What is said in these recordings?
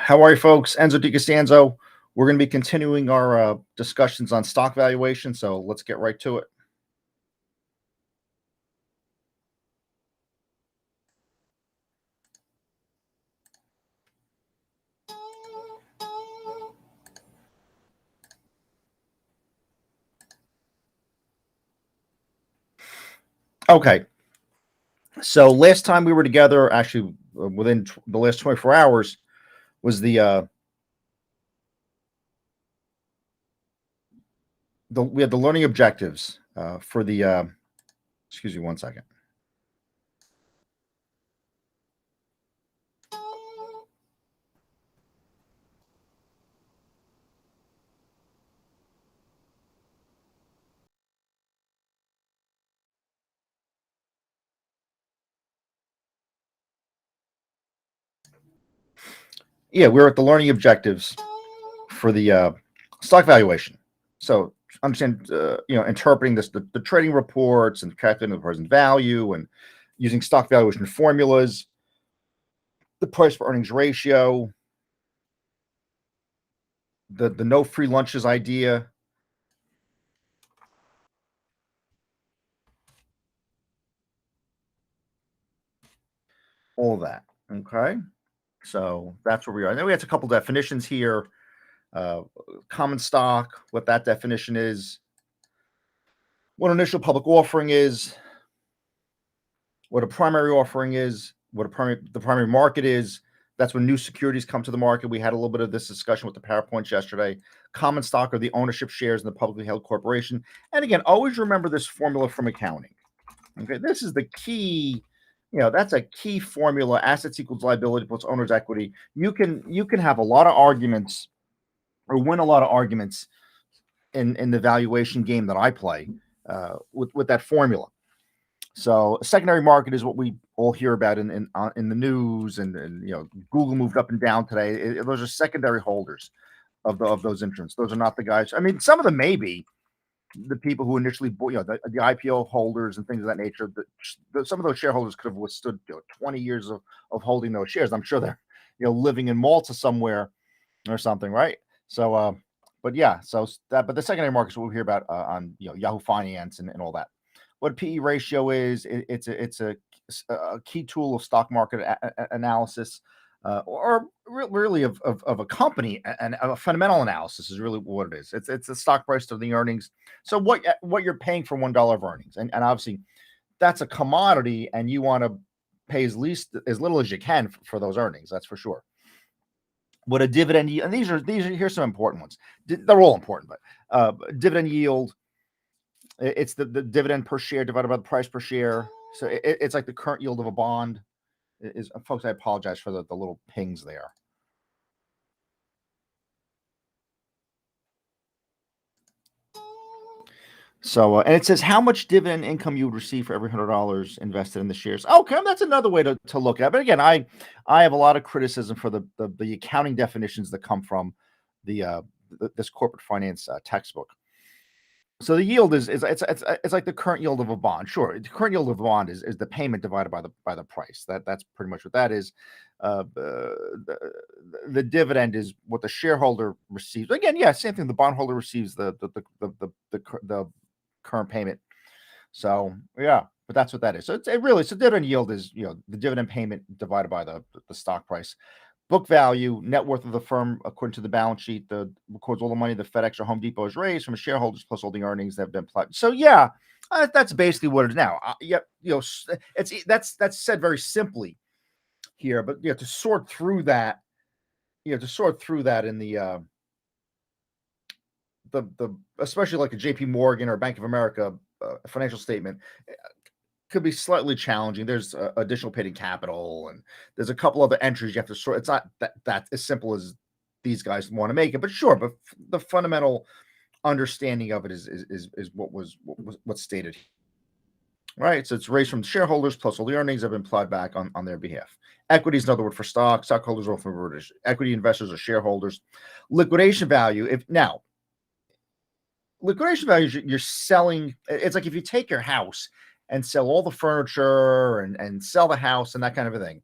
How are you, folks? Enzo DiCostanzo. We're going to be continuing our discussions on stock valuation, so let's get right to it. Okay, so last time we were together, actually within the last 24 hours, was the we had the learning objectives for the. Excuse me, one second. Yeah, we were at the learning objectives for the stock valuation. So understand, interpreting the trading reports and calculating the present value and using stock valuation formulas, the price per earnings ratio, the no free lunches idea. All that. Okay. So that's where we are. And then we have a couple definitions here. Common stock, what that definition is, what initial public offering is, what a primary offering is, what the primary market is. That's when new securities come to the market. We had a little bit of this discussion with the PowerPoints yesterday. Common stock are the ownership shares in the publicly held corporation. And again, always remember this formula from accounting. Okay, this is the key. That's a key formula. Assets equals liability plus owner's equity. You can have a lot of arguments or win a lot of arguments in the valuation game that I play with that formula. So a secondary market is what we all hear about in the news, and Google moved up and down today. Those are secondary holders of those instruments. Those are not the guys. I mean, some of them may be the people who initially bought, the IPO holders and things of that nature. Some of those shareholders could have withstood 20 years of holding those shares. I'm sure they're living in Malta somewhere or something, right? So, but yeah, but the secondary market is what we hear about on Yahoo Finance and all that. What PE ratio is? It's a key tool of stock market analysis. Or really of a company, and a fundamental analysis is really what it is. It's the stock price to the earnings. So what you're paying for $1 of earnings, and obviously that's a commodity, and you want to pay as little as you can for those earnings. That's for sure. What a dividend yield, and here's some important ones. They're all important, but dividend yield. It's the dividend per share divided by the price per share. So it's like the current yield of a bond. Is folks, I apologize for the little pings there. So, and it says how much dividend income you would receive for every $100 invested in the shares. Okay, that's another way to look at it. But again, I have a lot of criticism for the accounting definitions that come from this corporate finance textbook. So the yield is it's like the current yield of a bond. Sure, the current yield of a bond is the payment divided by the price. That's pretty much what that is. The dividend is what the shareholder receives. Again, yeah, same thing. The bondholder receives the current payment. So yeah, but that's what that is. So so dividend yield is the dividend payment divided by the stock price. Book value, net worth of the firm according to the balance sheet, records all the money the FedEx or Home Depot has raised from shareholders plus all the earnings that have been applied. So yeah, that's basically what it is now. That's said very simply here, but to sort through that, in the especially like a JP Morgan or Bank of America financial statement could be slightly challenging. There's additional paid-in capital, and there's a couple other entries you have to sort. It's not that as simple as these guys want to make it, but sure. But the fundamental understanding of it is what's stated, right? So it's raised from shareholders plus all the earnings have been applied back on their behalf. Equity is another word for stock. Stockholders are often referred to equity investors or shareholders. Liquidation value. Liquidation value is you're selling. It's like if you take your house and sell all the furniture and sell the house and that kind of a thing.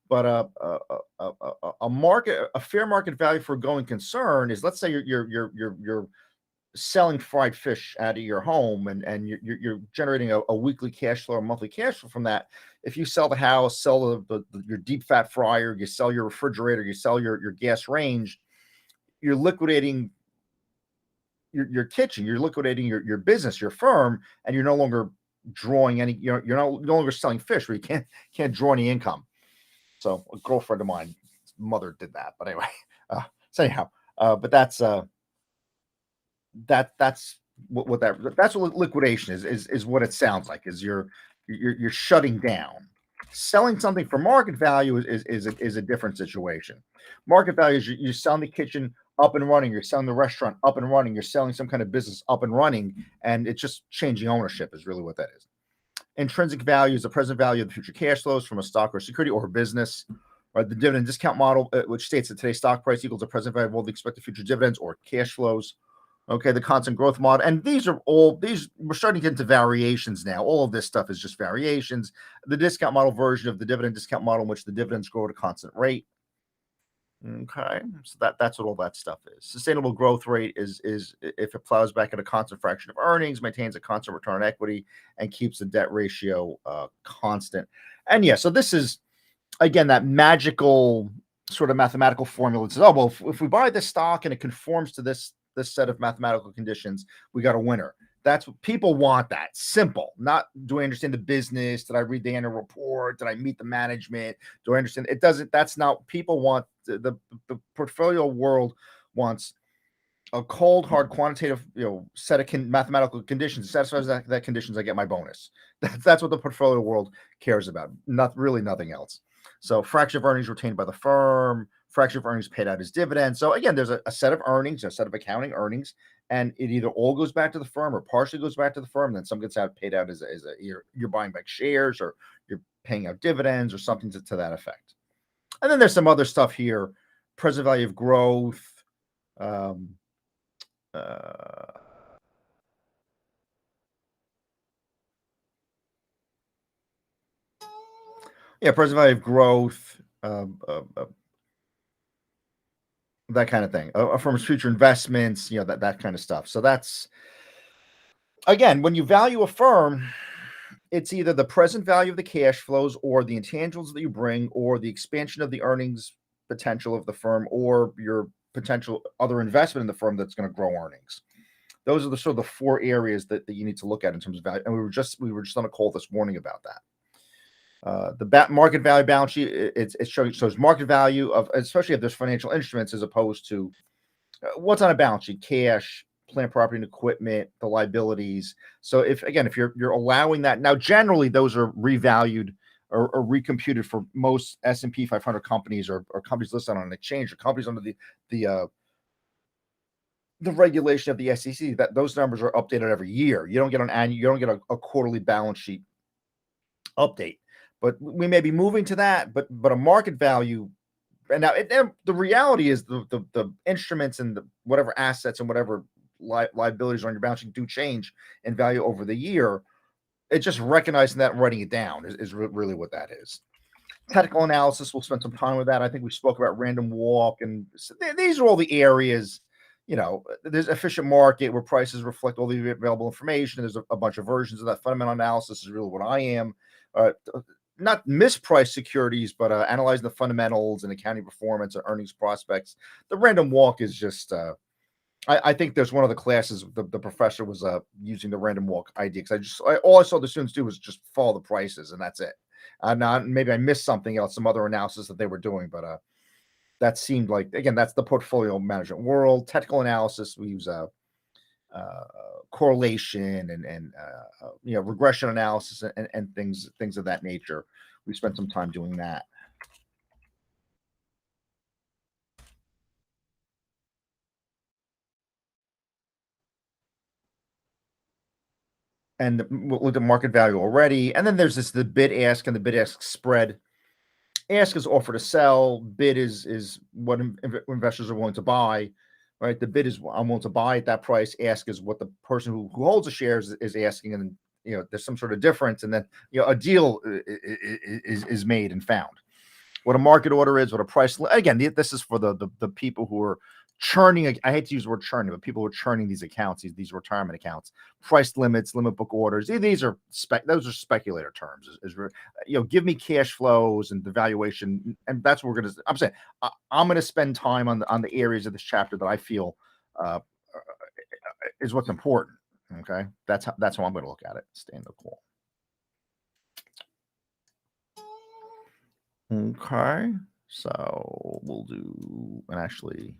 But a fair market value for a going concern is, let's say you're selling fried fish out of your home, and you're generating a weekly cash flow or monthly cash flow from that. If you sell the house, sell your deep fat fryer, you sell your refrigerator, you sell your gas range, you're liquidating your kitchen, you're liquidating your business, your firm, and you're no longer drawing any, you're no longer selling fish where you can't draw any income. So a girlfriend of mine, mother did that, but anyway, so anyhow, but that's that's what liquidation is what it sounds like, is you're shutting down. Selling something for market value is a different situation. Market value is you're selling the kitchen up and running, you're selling the restaurant up and running, you're selling some kind of business up and running, and it's just changing ownership is really what that is. Intrinsic value is the present value of the future cash flows from a stock or security or a business. Right, the dividend discount model, which states that today's stock price equals the present value of all the expected future dividends or cash flows. Okay, the constant growth model, and we're starting to get into variations now. All of this stuff is just variations. The discount model version of the dividend discount model, in which the dividends grow at a constant rate. Okay, so that's what all that stuff is. Sustainable growth rate is if it plows back at a constant fraction of earnings, maintains a constant return on equity, and keeps the debt ratio constant. And yeah, so this is, again, that magical sort of mathematical formula that says, oh, well, if we buy this stock and it conforms to this set of mathematical conditions, we got a winner. That's what people want. That simple. Not, do I understand the business? Did I read the annual report? Did I meet the management? Do I understand? It doesn't. That's not. People want the portfolio world wants a cold, hard, quantitative, set of mathematical conditions. Satisfies that conditions, I get my bonus. That's what the portfolio world cares about. Not really nothing else. So fraction of earnings retained by the firm, fraction of earnings paid out as dividends. So again, there's a set of earnings, a set of accounting earnings, and it either all goes back to the firm or partially goes back to the firm. Then some gets paid out as you're buying back shares, or you're paying out dividends, or something to that effect. And then there's some other stuff here: present value of growth. Yeah, present value of growth, that kind of thing. A firm's future investments, that kind of stuff. So that's, again, when you value a firm, it's either the present value of the cash flows, or the intangibles that you bring, or the expansion of the earnings potential of the firm, or your potential other investment in the firm that's going to grow earnings. Those are the sort of the four areas that you need to look at in terms of value. And we were just on a call this morning about that. The market value balance sheet, it shows market value of, especially if there's financial instruments, as opposed to what's on a balance sheet: cash, plant, property, and equipment, the liabilities. So if you're allowing that, now generally those are revalued or recomputed for most S&P 500 companies, or companies listed on an exchange, or companies under the regulation of the SEC, that those numbers are updated every year. You don't get a quarterly balance sheet update. But we may be moving to that, but a market value. And now the reality is the instruments and the whatever assets and whatever liabilities on your balance sheet do change in value over the year. It's just recognizing that and writing it down is really what that is. Technical analysis, we'll spend some time with that. I think we spoke about random walk, and these are all the areas. There's efficient market, where prices reflect all the available information. There's a bunch of versions of that. Fundamental analysis is really what I am. Not mispriced securities, but analyzing the fundamentals and accounting performance and earnings prospects. The random walk is just, I think there's one of the classes, the professor was using the random walk idea, because all I saw the students do was just follow the prices, and that's it. Maybe I missed something else, some other analysis that they were doing, but that seemed like, again, that's the portfolio management world. Technical analysis, we use correlation and regression analysis and things of that nature. We spent some time doing that. And we'll look at market value already. And then there's the bid ask and the bid ask spread. Ask is offer to sell. Bid is what investors are willing to buy. Right? The bid is, I'm willing to buy at that price. Ask is what the person who holds the shares is asking, and there's some sort of difference, and then a deal is made and found. what a market order is, what a price. Again, this is for the people who are churning. I hate to use the word churning, but people who are churning these accounts, these retirement accounts, price limits, limit book orders. These are those are speculator terms. Give me cash flows and the valuation, and that's what we're gonna. I'm saying I'm gonna spend time on the areas of this chapter that I feel is what's important. Okay, that's how I'm going to look at it. Stay in the call. Okay, so we'll do, and actually,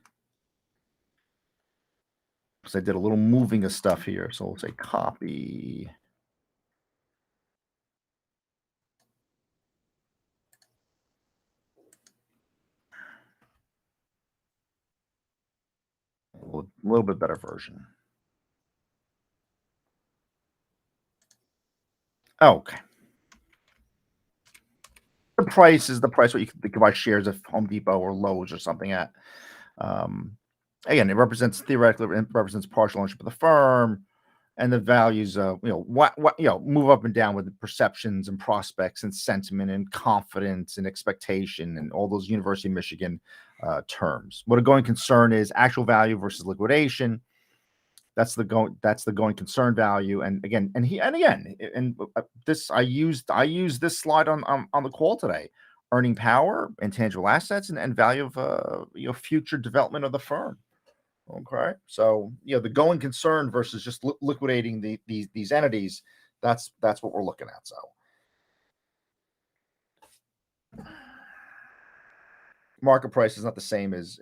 because I did a little moving of stuff here, so we'll say copy. A little bit better version. Okay. The price is the price what you can buy shares of Home Depot or Lowe's or something at. Again, it theoretically represents partial ownership of the firm, and the values what move up and down with the perceptions and prospects and sentiment and confidence and expectation and all those University of Michigan terms. What a going concern is: actual value versus liquidation. That's the going concern value. And again, this I used this slide on the call today. Earning power, intangible assets, and value of future development of the firm. Okay, so the going concern versus just liquidating these entities. That's what we're looking at. So market price is not the same as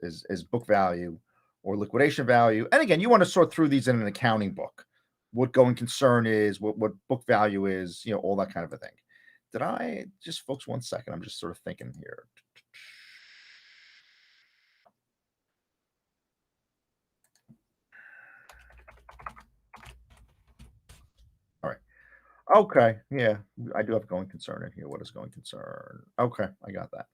book value or liquidation value. And again, you want to sort through these in an accounting book. What going concern is, what book value is, all that kind of a thing. Did I just, folks, 1 second? I'm just sort of thinking here. All right. Okay. Yeah, I do have going concern in here. What is going concern? Okay, I got that.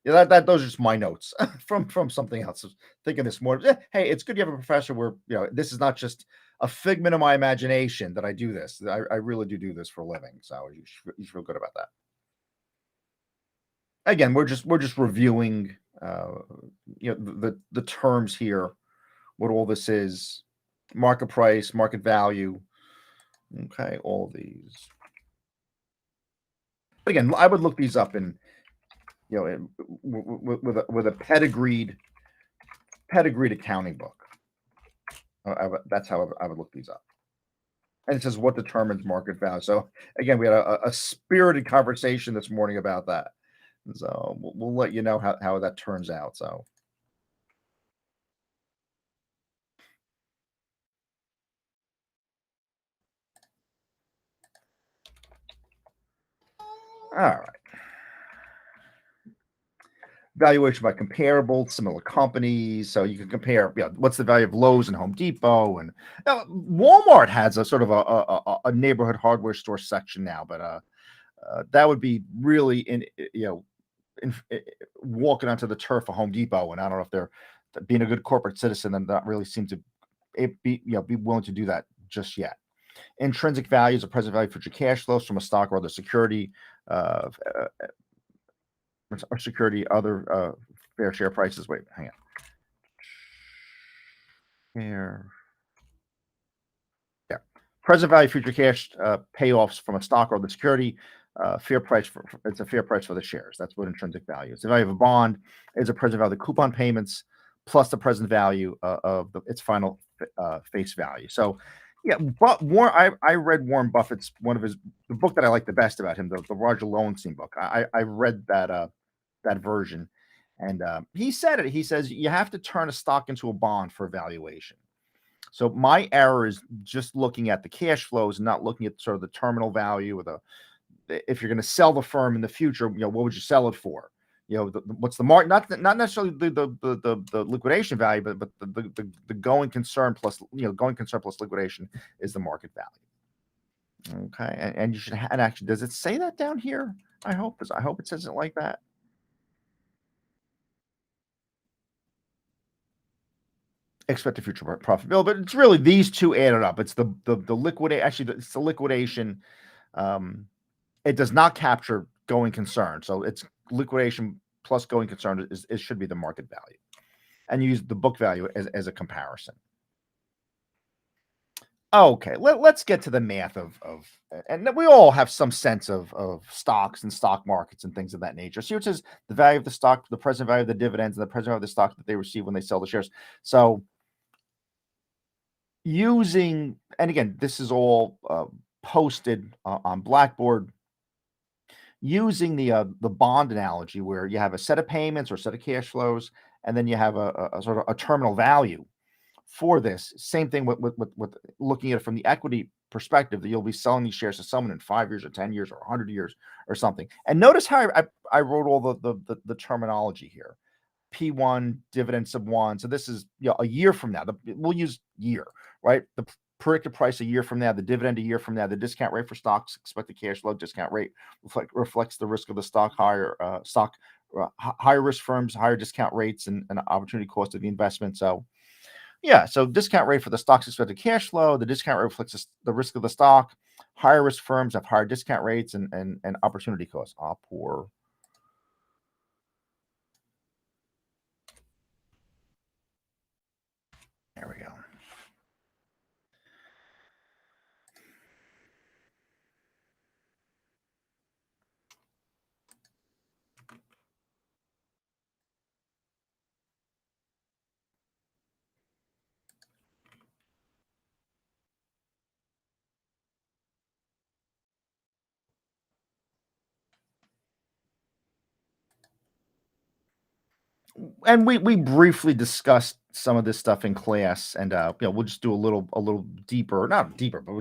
Yeah, those are just my notes from something else. Thinking this more. Hey, it's good you have a professor where this is not just a figment of my imagination that I do this. I really do this for a living. So you should feel good about that. Again, we're just reviewing the terms here, what all this is, market price, market value. Okay, all of these. Again, I would look these up in with a pedigreed accounting book. That's how I would look these up. And it says what determines market value. So again, we had a spirited conversation this morning about that. So we'll let you know how that turns out. So all right. Valuation by comparable, similar companies. So you can compare, what's the value of Lowe's and Home Depot, and Walmart has a sort of a neighborhood hardware store section now, but that would be really walking onto the turf of Home Depot, and I don't know if they're being a good corporate citizen and not really seem to be willing to do that just yet. Intrinsic values, a present value, future cash flows from a stock or other security. Or security, other fair share prices. Wait, hang on. Here. Yeah. Present value, future cash payoffs from a stock or the security. Fair price it's a fair price for the shares. That's what intrinsic value is. The value of a bond is a present value of the coupon payments plus the present value of its final face value. So, yeah, but I read Warren Buffett's the book that I like the best about him, the Roger Lowenstein book. I read that version, and he said it. He says you have to turn a stock into a bond for valuation. So my error is just looking at the cash flows, not looking at sort of the terminal value or if you're going to sell the firm in the future, what would you sell it for? What's the market? Not necessarily the liquidation value, but the going concern plus going concern plus liquidation is the market value. Okay, and you should and actually, does it say that down here? I hope it says it like that. Expected future profitability, but it's really these two added up. It's the liquidate. Actually, it's the liquidation. It does not capture going concern, so it's liquidation plus going concern should be the market value, and use the book value as a comparison. Okay, let's get to the math of and we all have some sense of stocks and stock markets and things of that nature. So it says the value of the stock, the present value of the dividends, and the present value of the stock that they receive when they sell the shares. So using, and again, this is all posted on Blackboard, using the bond analogy where you have a set of payments or a set of cash flows, and then you have a sort of a terminal value for this. Same thing with looking at it from the equity perspective, that you'll be selling these shares to someone in 5 years or 10 years or 100 years or something. And notice how I wrote all the terminology here. P1 dividend sub 1. So this is, a year from now. We'll use year, right? The predicted price a year from now, the dividend a year from now, the discount rate for stocks, expected cash flow, discount rate reflects the risk of the stock, higher risk firms, higher discount rates, and opportunity cost of the investment. So yeah, so discount rate for the stock's expected cash flow, the discount rate reflects the risk of the stock. Higher risk firms have higher discount rates and opportunity costs. Poor. There we go. And we briefly discussed some of this stuff in class, and we'll just do a little deeper, not deeper, but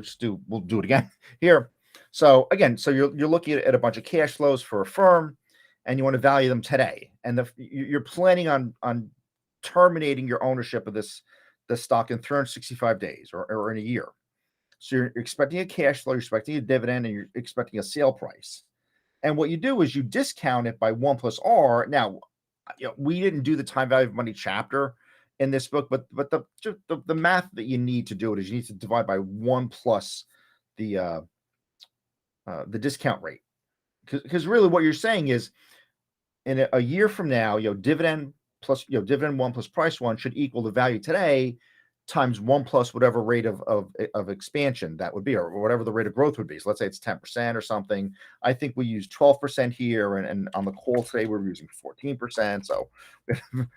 we'll do it again here. So again, so you're looking at a bunch of cash flows for a firm, and you want to value them today, and you're planning on terminating your ownership of the stock in 365 days or in a year. So you're expecting a cash flow, you're expecting a dividend, and you're expecting a sale price. And what you do is you discount it by 1 plus R. Now, we didn't do the time value of money chapter in this book, but the math that you need to do it is you need to divide by 1 plus the discount rate, because really what you're saying is, in a year from now, dividend plus, dividend 1 plus price 1 should equal the value today times 1 plus whatever rate of expansion that would be, or whatever the rate of growth would be. So let's say it's 10% or something. I think we use 12% here, and on the call today we're using 14%. So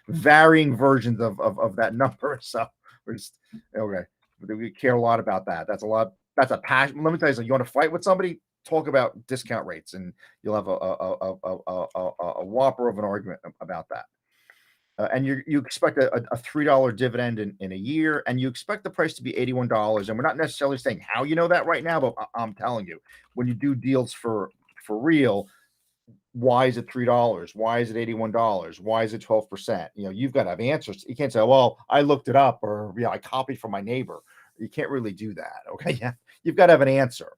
varying versions of that number. So we're just okay. We care a lot about that. That's a lot. That's a passion. Let me tell you something. You want to fight with somebody? Talk about discount rates, and you'll have a whopper of an argument about that. And you expect a $3 dividend in a year, and you expect the price to be $81. And we're not necessarily saying how you know that right now, but I'm telling you, when you do deals for real, why is it $3? Why is it $81? Why is it 12%? You've got to have answers. You can't say, well, I looked it up, or I copied from my neighbor. You can't really do that. Okay. Yeah. You've got to have an answer.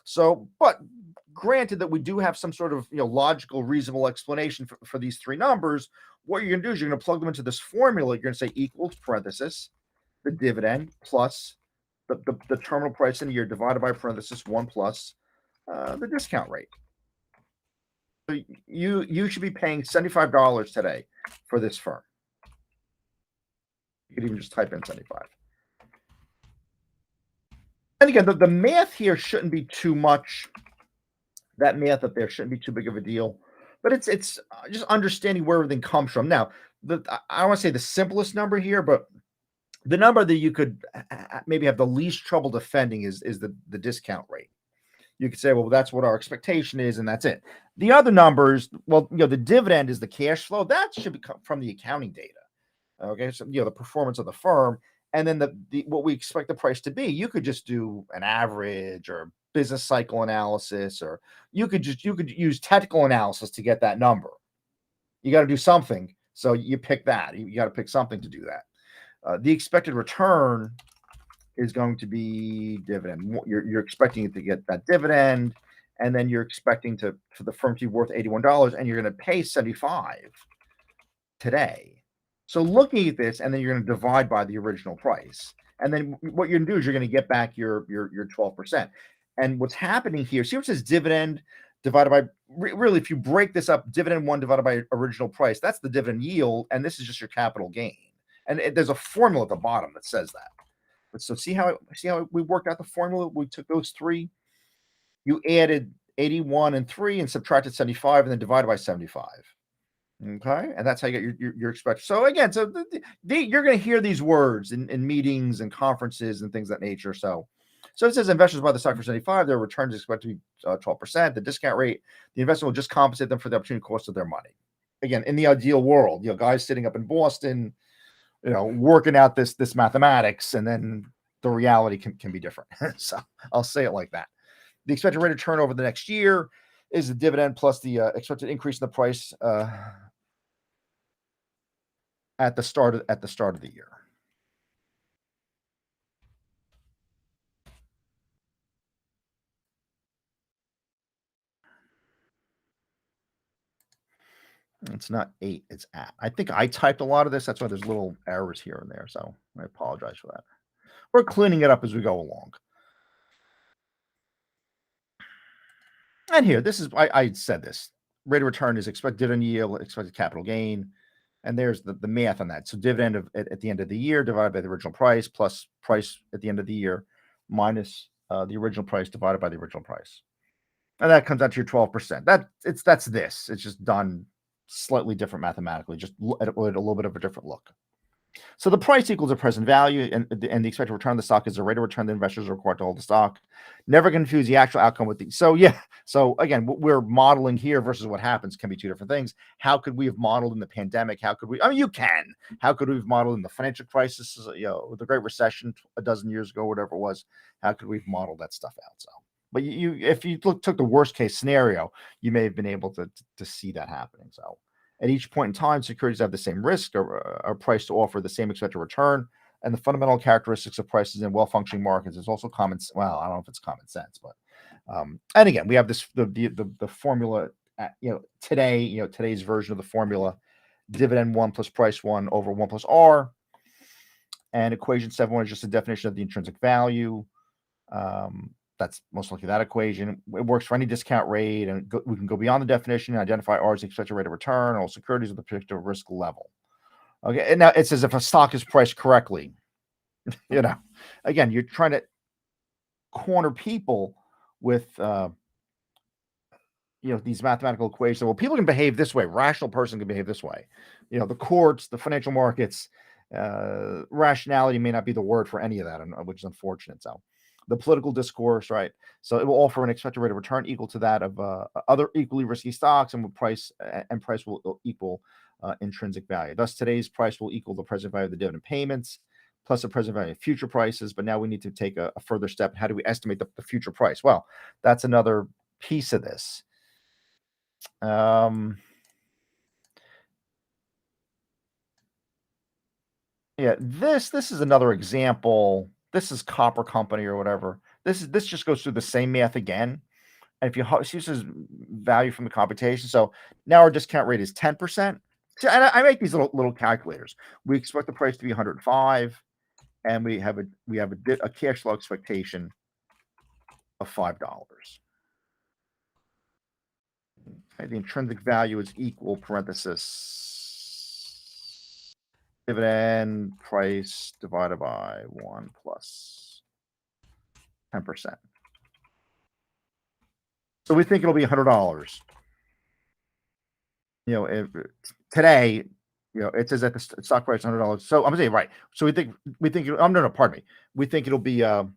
So, but granted that we do have some sort of logical, reasonable explanation for these three numbers, what you're going to do is you're going to plug them into this formula. You're going to say equals parenthesis the dividend plus the terminal price in a year divided by parenthesis 1 plus the discount rate. So you should be paying $75 today for this firm. You could even just type in 75. And again, the math here shouldn't be too much. That math up there shouldn't be too big of a deal, but it's just understanding where everything comes from. Now, I don't want to say the simplest number here, but the number that you could maybe have the least trouble defending is the discount rate. You could say, well, that's what our expectation is, and that's it. The other numbers, well, the dividend is the cash flow. That should come from the accounting data. Okay, so the performance of the firm, and then the what we expect the price to be. You could just do an average or business cycle analysis, or you could use technical analysis to get that number. You got to do something, so you pick that. You got to pick something to do that. The expected return is going to be dividend. You're expecting it to get that dividend, and then you're expecting for the firm to be worth $81, and you're going to pay 75 today. So looking at this, and then you're going to divide by the original price, and then what you're going to do is you're going to get back your 12%. And what's happening here? See what it says dividend divided by really, if you break this up, dividend one divided by original price, that's the dividend yield, and this is just your capital gain. And there's a formula at the bottom that says that. But so see how we worked out the formula? We took those three, you added 81 and 3 and subtracted 75 and then divided by 75. Okay, and that's how you get your expected. So again, you're going to hear these words in meetings and conferences and things of that nature. So it says investors buy the stock for 75, their return is expected to be 12%. The discount rate, the investment will just compensate them for the opportunity cost of their money. Again, in the ideal world, guys sitting up in Boston, working out this mathematics, and then the reality can be different. So I'll say it like that. The expected rate of return over the next year is the dividend plus the expected increase in the price at the start of the year. It's not 8, it's at. I think I typed a lot of this. That's why there's little errors here and there. So I apologize for that. We're cleaning it up as we go along. And here, this is, I said this. Rate of return is expected dividend yield, expected capital gain. And there's the math on that. So dividend at the end of the year divided by the original price plus price at the end of the year minus the original price divided by the original price. And that comes out to your 12%. That's this. It's just done slightly different mathematically, just at a little bit of a different look. So the price equals the present value, and the expected return of the stock is the rate of return the investors are required to hold the stock. Never confuse the actual outcome with the. So yeah. So again, what we're modeling here versus what happens can be two different things. How could we have modeled in the pandemic? How could we? I mean, you can. How could we have modeled in the financial crisis? The Great Recession a dozen years ago, whatever it was. How could we have modeled that stuff out? So, but if you took the worst case scenario, you may have been able to see that happening. So. At each point in time, securities have the same risk or are priced to offer the same expected return. And the fundamental characteristics of prices in well-functioning markets is also common. Well, I don't know if it's common sense, but and again, we have this the formula. Today, today's version of the formula: dividend 1 plus price 1 over 1 plus R. And equation 7.1 is just a definition of the intrinsic value. That's most likely that equation. It works for any discount rate, and we can go beyond the definition and identify R as the expected rate of return, all securities with a particular risk level. Okay, and now it says if a stock is priced correctly, again, you're trying to corner people with these mathematical equations. Well, people can behave this way. Rational person can behave this way. The courts, the financial markets, rationality may not be the word for any of that, which is unfortunate. So the political discourse, right? So it will offer an expected rate of return equal to that of other equally risky stocks, and price will equal intrinsic value. Thus, today's price will equal the present value of the dividend payments plus the present value of future prices. But now we need to take a further step. How do we estimate the future price? Well, that's another piece of this. Yeah, this is another example. This is Copper Company or whatever. This just goes through the same math again. And if you use value from the computation, so now our discount rate is 10%. So, and I make these little calculators. We expect the price to be 105, and we have a cash flow expectation of $5. Okay, the intrinsic value is equal parenthesis dividend price divided by 1 plus 10%. So we think it'll be $100. If today, it says that the stock price is $100. So I'm saying right. So we think no, pardon me. We think it'll be at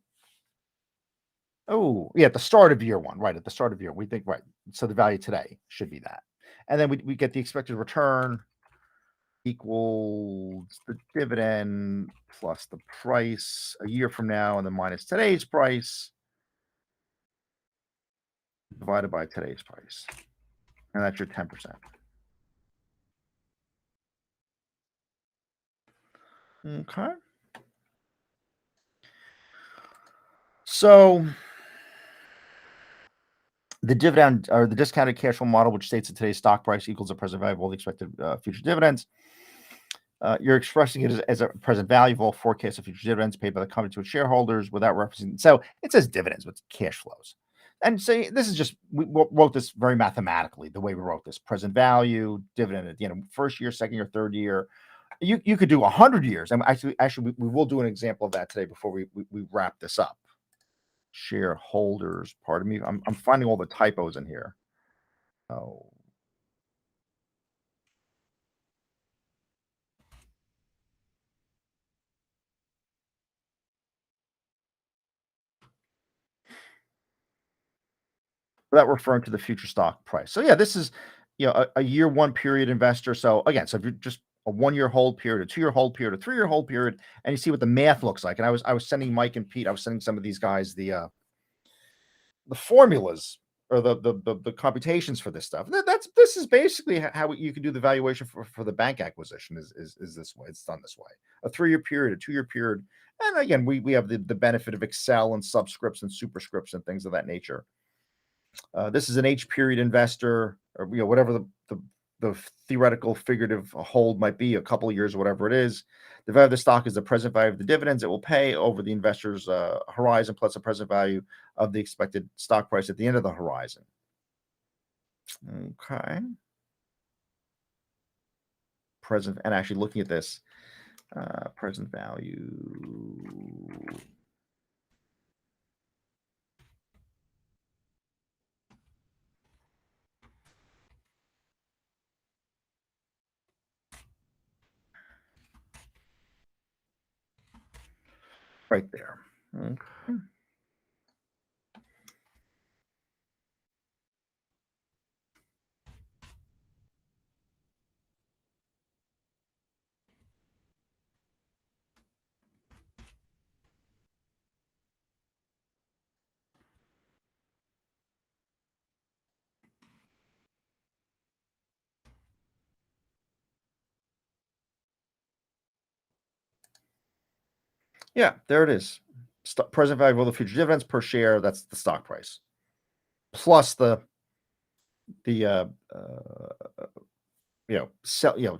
the start of year one, right? At the start of year, we think right. So the value today should be that, and then we get the expected return equals the dividend plus the price a year from now, and then minus today's price divided by today's price, and that's your 10%. Okay. So the dividend or the discounted cash flow model, which states that today's stock price equals the present value of all the expected future dividends. You're expressing it as a present value of all forecasts of future dividends paid by the company to its shareholders without referencing. So it says dividends with cash flows. And say this is just we wrote this very mathematically. The way we wrote this: present value, dividend at the end of first year, second year, third year. You could do 100 years. And actually, we will do an example of that today before we wrap this up. Shareholders, pardon me. I'm finding all the typos in here. Oh, that referring to the future stock price. So yeah, this is a year one period investor. So again, so if you're just a 1 year hold period, a 2 year hold period, a 3 year hold period, and you see what the math looks like. And I was sending Mike and Pete, I was sending some of these guys the formulas or the computations for this stuff. This is basically how you can do the valuation for the bank acquisition is this way. It's done this way. A 3 year period, a 2 year period. And again, we have the benefit of Excel and subscripts and superscripts and things of that nature. This is an H period investor, or whatever the theoretical figurative hold might be, a couple of years, whatever it is. The value of the stock is the present value of the dividends it will pay over the investor's horizon plus the present value of the expected stock price at the end of the horizon. Okay. Present, and actually looking at this, present value. Right there. Okay. Yeah, there it is. Present value of the future dividends per share. That's the stock price plus the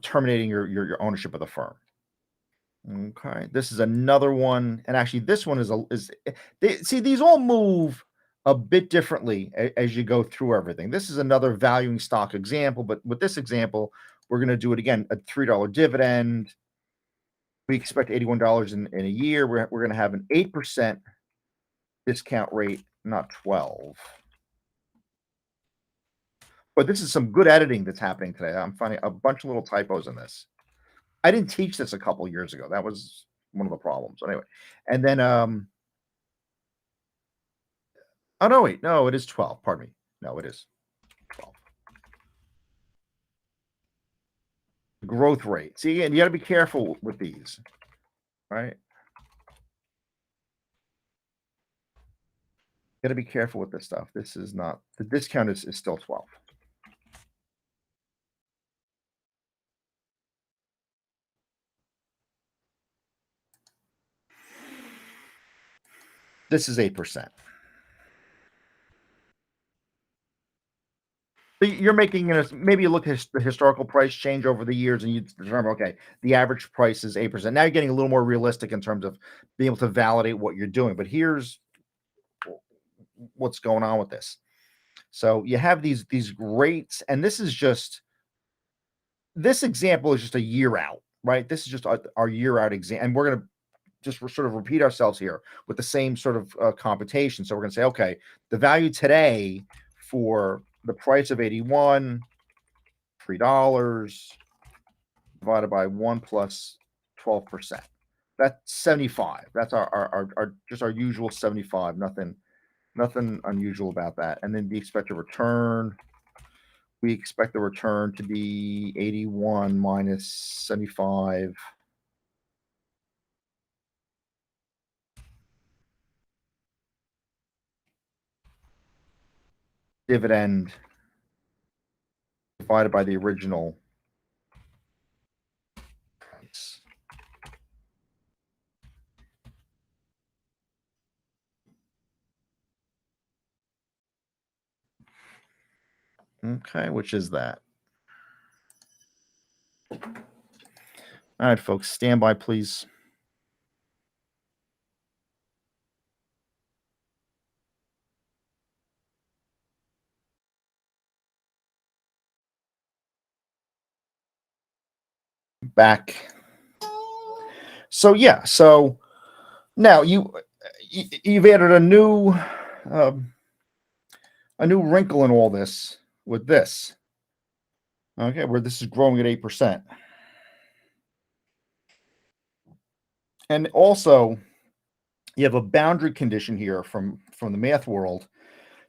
terminating your ownership of the firm. Okay, this is another one, and actually, this one see, these all move a bit differently as you go through everything. This is another valuing stock example, but with this example, we're going to do it again. A $3 dividend. We expect $81 in a year. We're going to have an 8% discount rate, not 12. But this is some good editing that's happening today. I'm finding a bunch of little typos in this. I didn't teach this a couple years ago. That was one of the problems. Anyway, and then oh no, wait, no, it is 12. Pardon me. No, it is 12. Growth rate. See, and you got to be careful with these, right? Got to be careful with this stuff. This is not the discount is still 12. This is 8%. So you're making maybe you look at the historical price change over the years and you determine, okay, the average price is 8%. Now you're getting a little more realistic in terms of being able to validate what you're doing. But here's what's going on with this. So you have these rates, and this example is just a year out, right? This is just our year out exam, and we're going to just sort of repeat ourselves here with the same sort of computation. So we're going to say, okay, the value today for the price of 81, $3 divided by 1 plus 12%. That's 75. That's our just our usual 75. Nothing unusual about that. And then the expected return, we expect the return to be 81 minus 75. Dividend divided by the original price. Okay, which is that. All right, folks, stand by, please. back. So yeah, so now you've added a new wrinkle in all this with this. Okay, where this is growing at 8%. And also you have a boundary condition here from the math world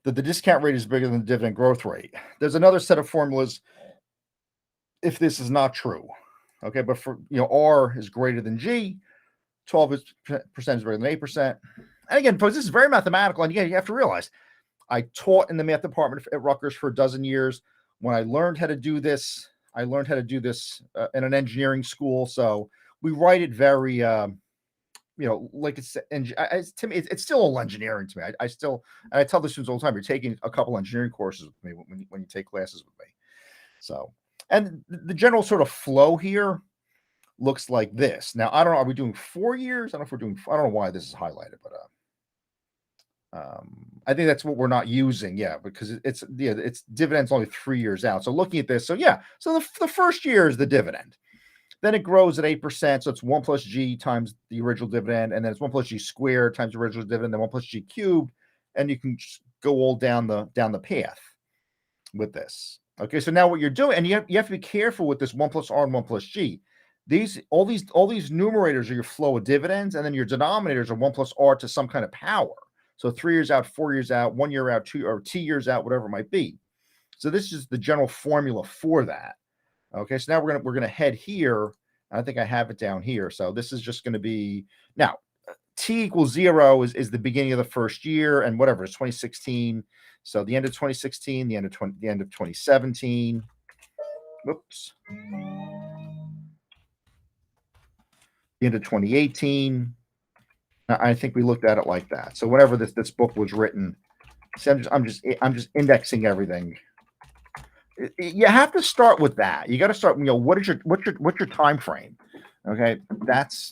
that the discount rate is bigger than the dividend growth rate. There's another set of formulas if this is not true. Okay, but for R is greater than G, 12% is greater than 8%. And again, folks, this is very mathematical. And again, you have to realize I taught in the math department at Rutgers for a dozen years. When I learned how to do this, I learned how to do this in an engineering school. So we write it very, like it's, and to me, it's still all engineering to me. I still, and I tell the students all the time, you're taking a couple engineering courses with me when you take classes with me. So, and the general sort of flow here looks like this. Now, I don't know, are we doing 4 years? I don't know if we're doing, I don't know why this is highlighted, but I think that's what we're not using. Yeah, because it's dividends only 3 years out. So looking at this, so yeah, so the first year is the dividend. Then it grows at 8%. So it's 1 plus G times the original dividend. And then it's 1 plus G squared times the original dividend, then 1 plus G cubed. And you can just go all down the path with this. Okay, so now what you're doing, and you have to be careful with this 1 plus R and 1 plus G. All these numerators are your flow of dividends, and then your denominators are 1 plus R to some kind of power. So 3 years out, 4 years out, 1 year out, 2 years out, whatever it might be. So this is the general formula for that. Okay, so now we're gonna head here. I think I have it down here. So this is just going to be now t equals 0 is the beginning of the first year, and whatever it's 2016. So the end of 2016, the end of 2017. Whoops. The end of 2018. I think we looked at it like that. So whenever this book was written, so I'm just indexing everything. You have to start with that. You got to start. What's your time frame? Okay,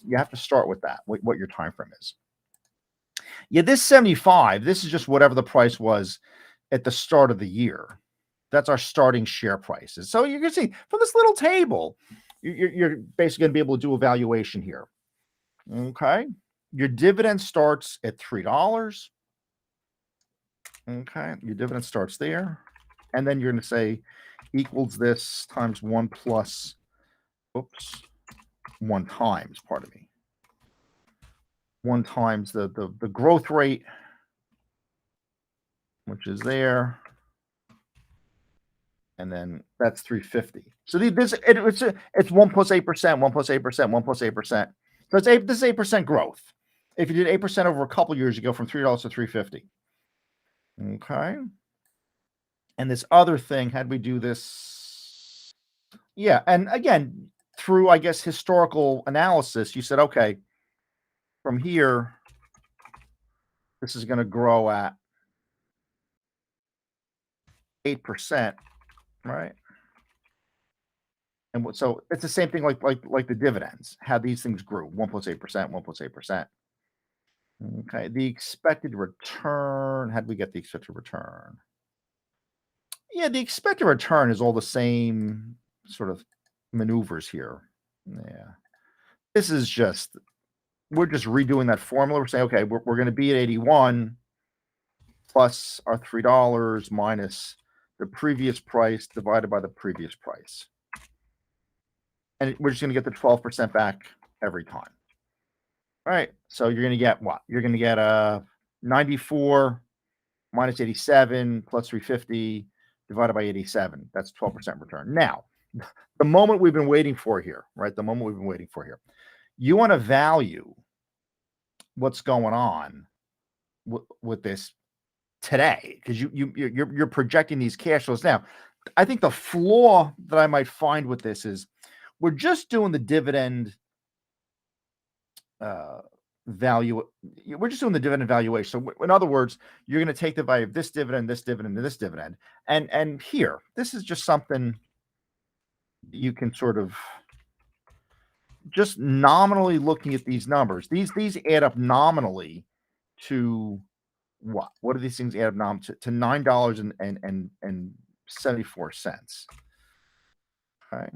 you have to start with that. What your time frame is. Yeah, this 75. This is just whatever the price was at the start of the year. That's our starting share prices. So you can see from this little table, you're basically going to be able to do a valuation here. Okay, your dividend starts at $3. Okay, your dividend starts there. And then you're going to say equals this times 1 plus, 1 times, pardon me. 1 times the growth rate, which is there. And then that's 350. So it's 1 plus 8%, 1 plus 8%, 1 plus 8%. So this is 8% growth. If you did 8% over a couple years, you go from $3 to 350. Okay. And this other thing, how'd we do this? Yeah, and again, through, I guess, historical analysis, you said, okay, from here, this is going to grow at 8%, right? And so it's the same thing like the dividends, how these things grew, 1 plus 8%, 1 plus 8%. Okay, the expected return, how do we get the expected return? Yeah, the expected return is all the same sort of maneuvers here. Yeah. This is just, we're just redoing that formula. We're saying, okay, we're going to be at 81 plus our $3 minus the previous price divided by the previous price. And we're just going to get the 12% back every time. All right, so you're going to get what? You're going to get 94 minus 87 plus 350 divided by 87. That's 12% return. Now, the moment we've been waiting for here, right? The moment we've been waiting for here. You want to value what's going on with this today, because you're projecting these cash flows. Now, I think the flaw that I might find with this is we're just doing the dividend value. We're just doing the dividend valuation. So in other words, you're going to take the value of this dividend, this dividend, and this dividend. And here, this is just something you can sort of just nominally looking at these numbers. These add up nominally to what? What do these things add up nominally to $9.74. Okay.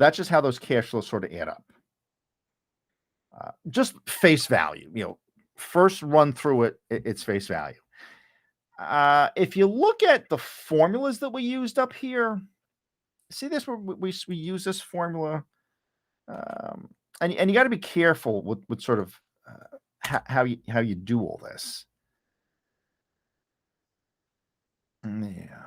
That's just how those cash flows sort of add up. Just face value, first run through it, it's face value. If you look at the formulas that we used up here, see this where we use this formula, and you got to be careful with sort of how you do all this. Yeah.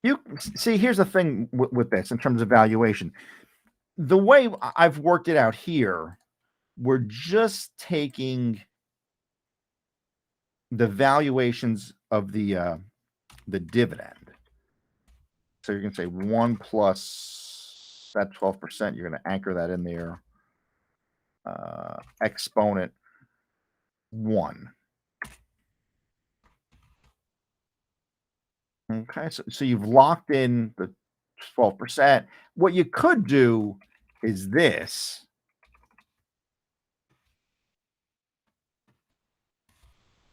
You see, here's the thing with this in terms of valuation. The way I've worked it out here, we're just taking the valuations of the dividend. So you're going to say 1 plus that 12%. You're going to anchor that in there. Exponent 1. Okay, so you've locked in the 12%. What you could do is this.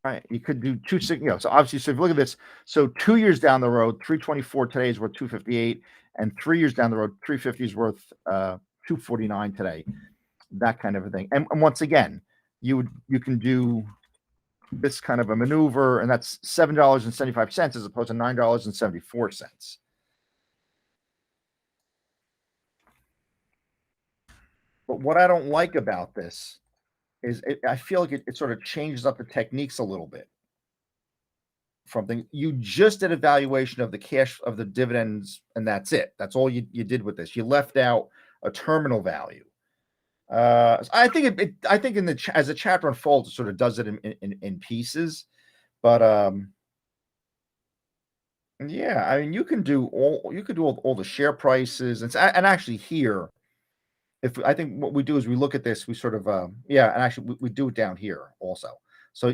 Right, you could do so obviously, so if you look at this, so 2 years down the road, 324 today is worth 258, and 3 years down the road, 350 is worth 249 today. That kind of a thing. And once again, you can do this kind of a maneuver, and that's $7.75 as opposed to $9.74. But what I don't like about this is I feel like it sort of changes up the techniques a little bit. Something you just did a valuation of the cash of the dividends, and that's it. That's all you did with this. You left out a terminal value. I think I think as the chapter unfolds, it sort of does it in pieces. But yeah, I mean, you can do all the share prices, and actually here, if I think what we do is we look at this, we sort of yeah, and actually we do it down here also. So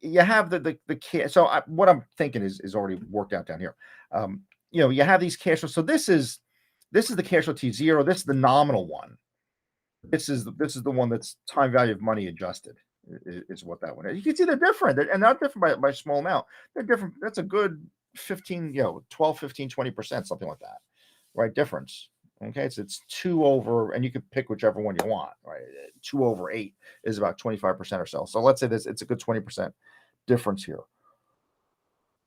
you have the cash. So what I'm thinking is already worked out down here. You have these cash flows. So this is the cash flow T0. This is the nominal one. This is the one that's time value of money adjusted is what that one is. You can see they're different, and not different by a small amount. They're different. That's a good 15, 12, 15, 20%, something like that, right? Difference. Okay, it's 2 over, and you can pick whichever one you want, right? 2 over 8 is about 25% or so. So let's say it's a good 20% difference here.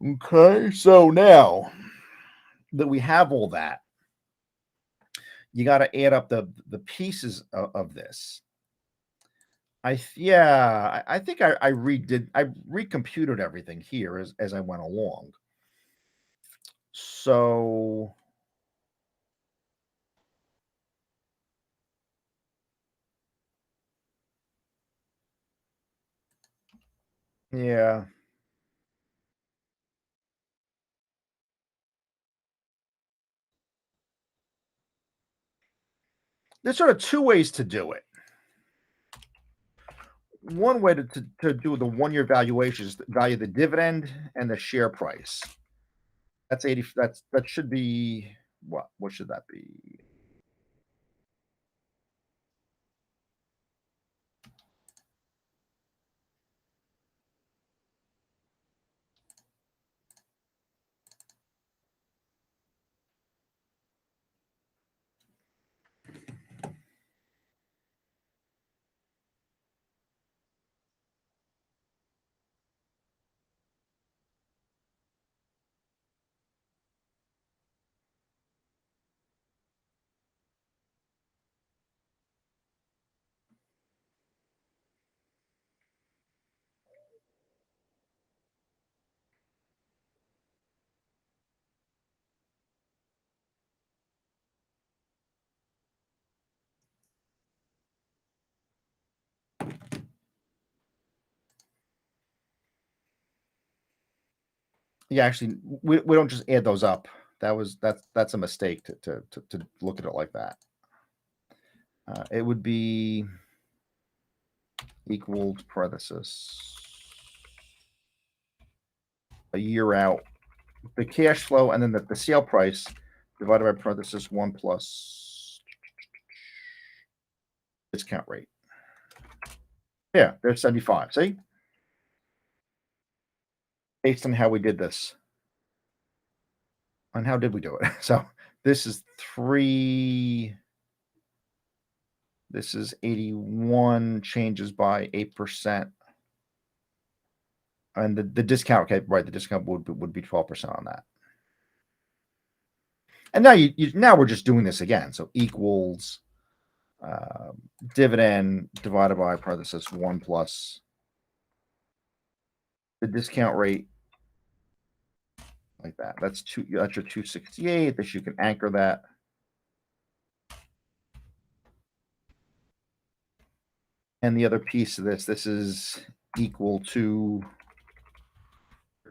Okay, so now that we have all that, you got to add up the pieces of this. I think I recomputed everything here as I went along. So yeah, there's sort of two ways to do it. One way to do the 1-year valuation is to value the dividend and the share price. That's 80. That should be what? What should that be? Yeah, actually, we don't just add those up. That's a mistake to look at it like that. It would be equals parenthesis a year out, the cash flow, and then the sale price divided by parenthesis 1 plus discount rate. Yeah, there's 75. See? based on how we did this. On how did we do it? So this is 3. This is 81 changes by 8%. And the discount, okay, right? The discount would be 12% on that. And now now we're just doing this again. So equals dividend divided by parenthesis 1 plus the discount rate, like that. That's your 268. This, you can anchor that. And the other piece of this is equal to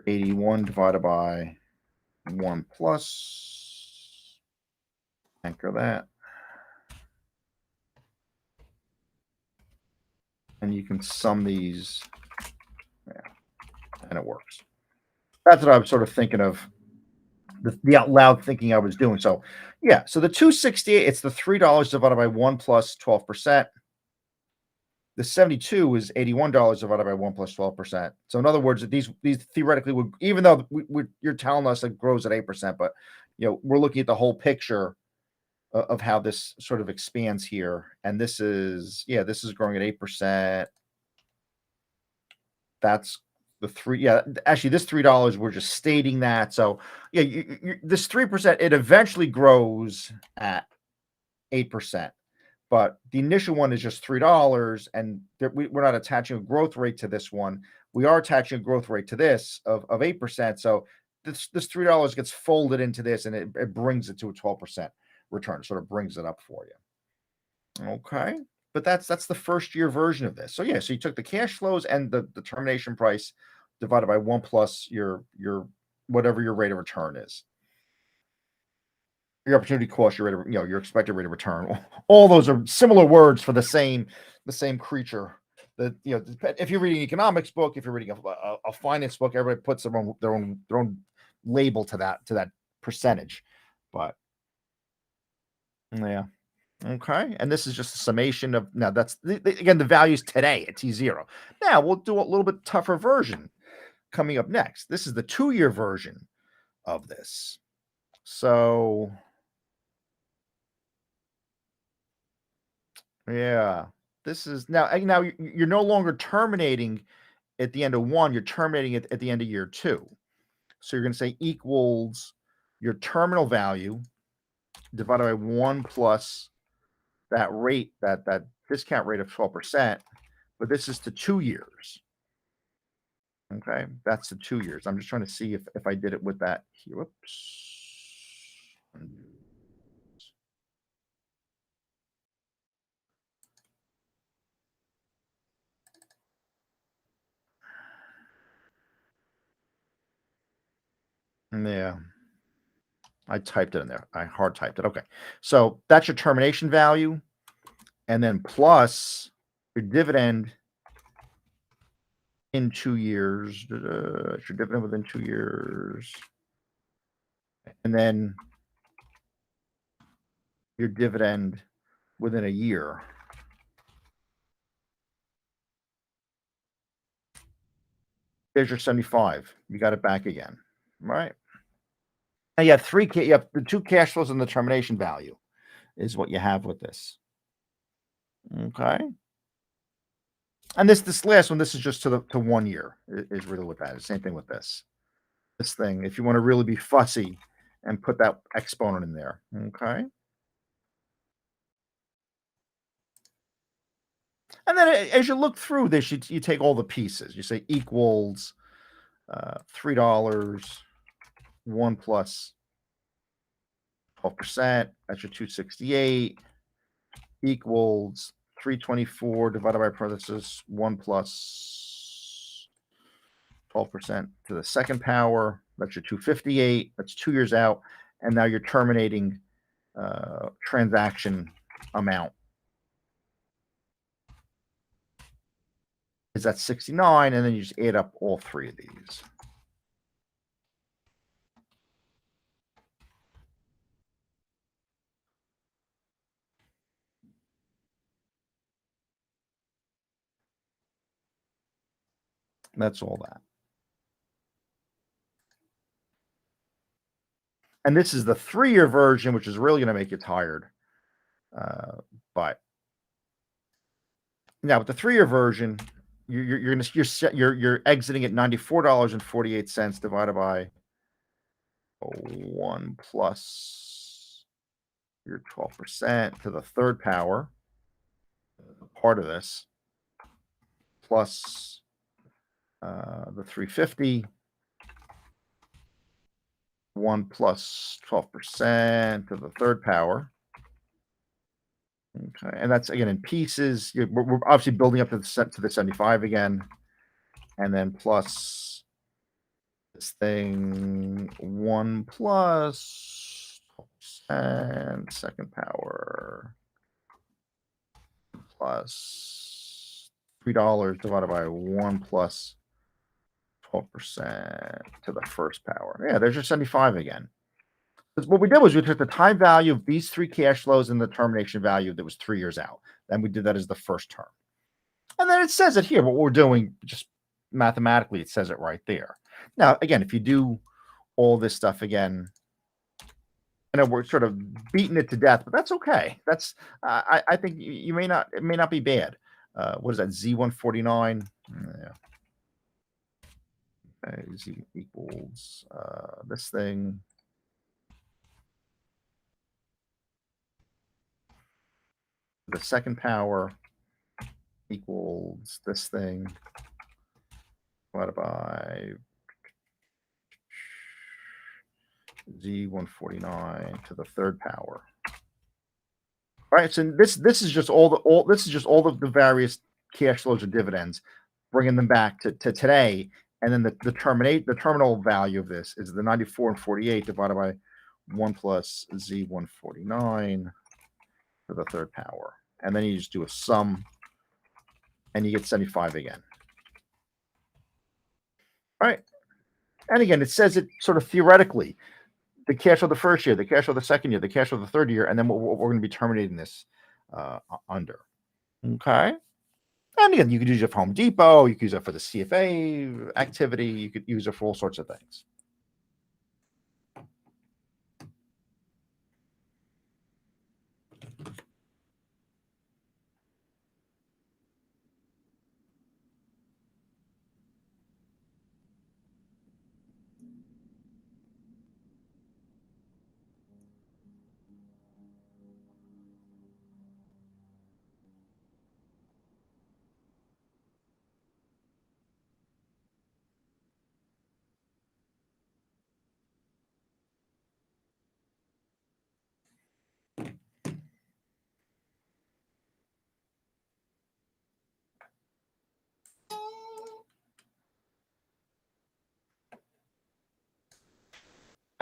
81 divided by 1 plus. Anchor that. And you can sum these. Yeah, and it works. That's what I was sort of thinking of. The out loud thinking I was doing. So, yeah. So the 268, it's the $3 divided by 1 plus 12%. The 72 is $81 divided by 1 plus 12%. So in other words, these theoretically would, even though you're telling us it grows at 8%, but we're looking at the whole picture of how this sort of expands here. And this is growing at 8%. That's the three. Yeah, actually, this $3, we're just stating that. So yeah, this 3%, it eventually grows at 8%. But the initial one is just $3, and we're not attaching a growth rate to this one. We are attaching a growth rate to this of 8%. So this $3 gets folded into this, and it brings it to a 12% return. Sort of brings it up for you. Okay, but that's the first year version of this. So yeah, so you took the cash flows and the termination price divided by 1 plus your whatever your rate of return is. Your opportunity cost, your rate of, your expected rate of return. All those are similar words for the same creature. That if you're reading an economics book, if you're reading a finance book, everybody puts their own label to that percentage. But yeah, okay. And this is just a summation of, now that's again the values today at T0. Now we'll do a little bit tougher version coming up next. This is the 2-year version of this. So yeah, this is now you're no longer terminating at the end of 1, you're terminating it at the end of year 2. So you're going to say equals your terminal value divided by 1 plus that rate, that discount rate of 12%, but this is to 2 years. Okay, that's the 2 years. I'm just trying to see if I did it with that here. Whoops. Yeah, I typed it in there. I hard typed it. Okay, so that's your termination value, and then plus your dividend in 2 years. It's your dividend within 2 years, and then your dividend within a year. There's your 75. You got it back again, right? And you have you have the 2 cash flows and the termination value is what you have with this. Okay. And this last one, this is just to 1 year is really what that is. Same thing with this. This thing, if you want to really be fussy and put that exponent in there. Okay. And then as you look through this, you take all the pieces. You say equals $3, 1 plus 12%. That's your 268 equals 324 divided by parenthesis 1 plus 12% to the second power. That's your 258. That's 2 years out. And now you're terminating transaction amount. Is that 69? And then you just add up all 3 of these. That's all that. And this is the 3-year version, which is really going to make you tired. But now with the 3-year version, you're exiting at $94.48 divided by 1 plus your 12% to the third power, part of this, plus the 350, 1 plus 12% to the third power. Okay, and that's again in pieces. We're obviously building up to the 75 again, and then plus this thing 1 plus 12% second power plus $3 divided by 1 plus 12% to the first power. Yeah, there's your 75 again. What we did was we took the time value of these 3 cash flows and the termination value that was 3 years out. Then we did that as the first term. And then it says it here. What we're doing, just mathematically, it says it right there. Now, again, if you do all this stuff again, I know we're sort of beating it to death, but that's okay. That's I think you may not, it may not be bad. What is that? Z149. Yeah. Okay, Z equals this thing. The second power equals this thing divided by Z149 to the third power. All right, so this is just all the various cash flows or dividends, bringing them back to today, and then the terminal value of this is the 94 and 48 divided by 1 plus Z149 to the third power, and then you just do a sum, and you get 75 again. All right, and again, it says it sort of theoretically. The cash flow the first year, the cash flow the second year, the cash flow the third year, and then what we're going to be terminating this under. Okay. And again, you could use it for Home Depot. You could use it for the CFA activity. You could use it for all sorts of things.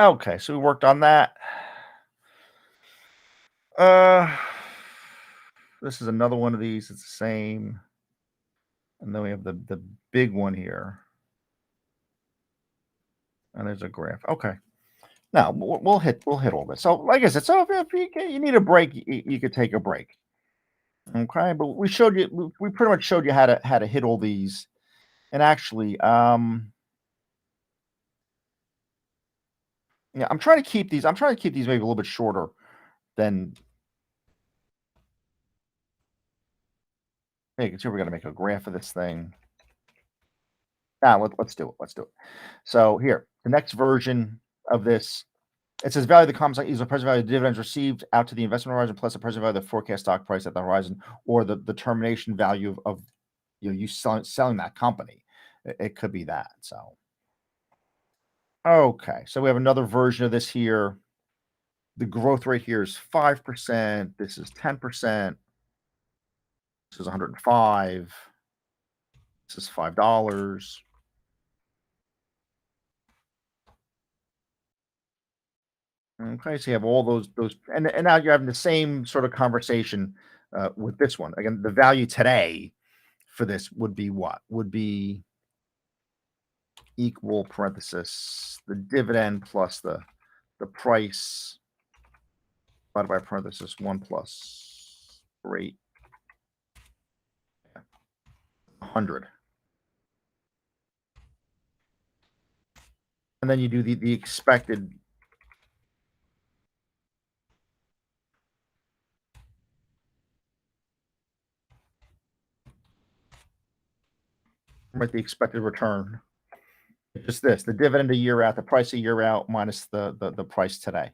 Okay, so we worked on that. This is another one of these. It's the same. And then we have the big one here. And there's a graph. Okay. Now we'll hit all this. So like I said, so if you need a break, you could take a break. Okay, but we showed you, we pretty much showed you how to hit all these. And actually, yeah, I'm trying to keep these maybe a little bit shorter than. Hey, you can see we're gonna make a graph of this thing. Let's do it. So here, the next version of this, it says value of the common stock is the present value of the dividends received out to the investment horizon plus the present value of the forecast stock price at the horizon, or the termination value of you selling that company. It could be that. So okay, so we have another version of this here. The growth rate here is 5%. This is 10%. This is 105. This is $5. Okay, so you have all those, and now you're having the same sort of conversation with this one. Again, the value today for this would be what? Would be equal parenthesis the dividend plus the price divided by parenthesis 1 plus rate 100. And then you do the expected right? The expected return. Just this, the dividend a year out, the price a year out minus the price today.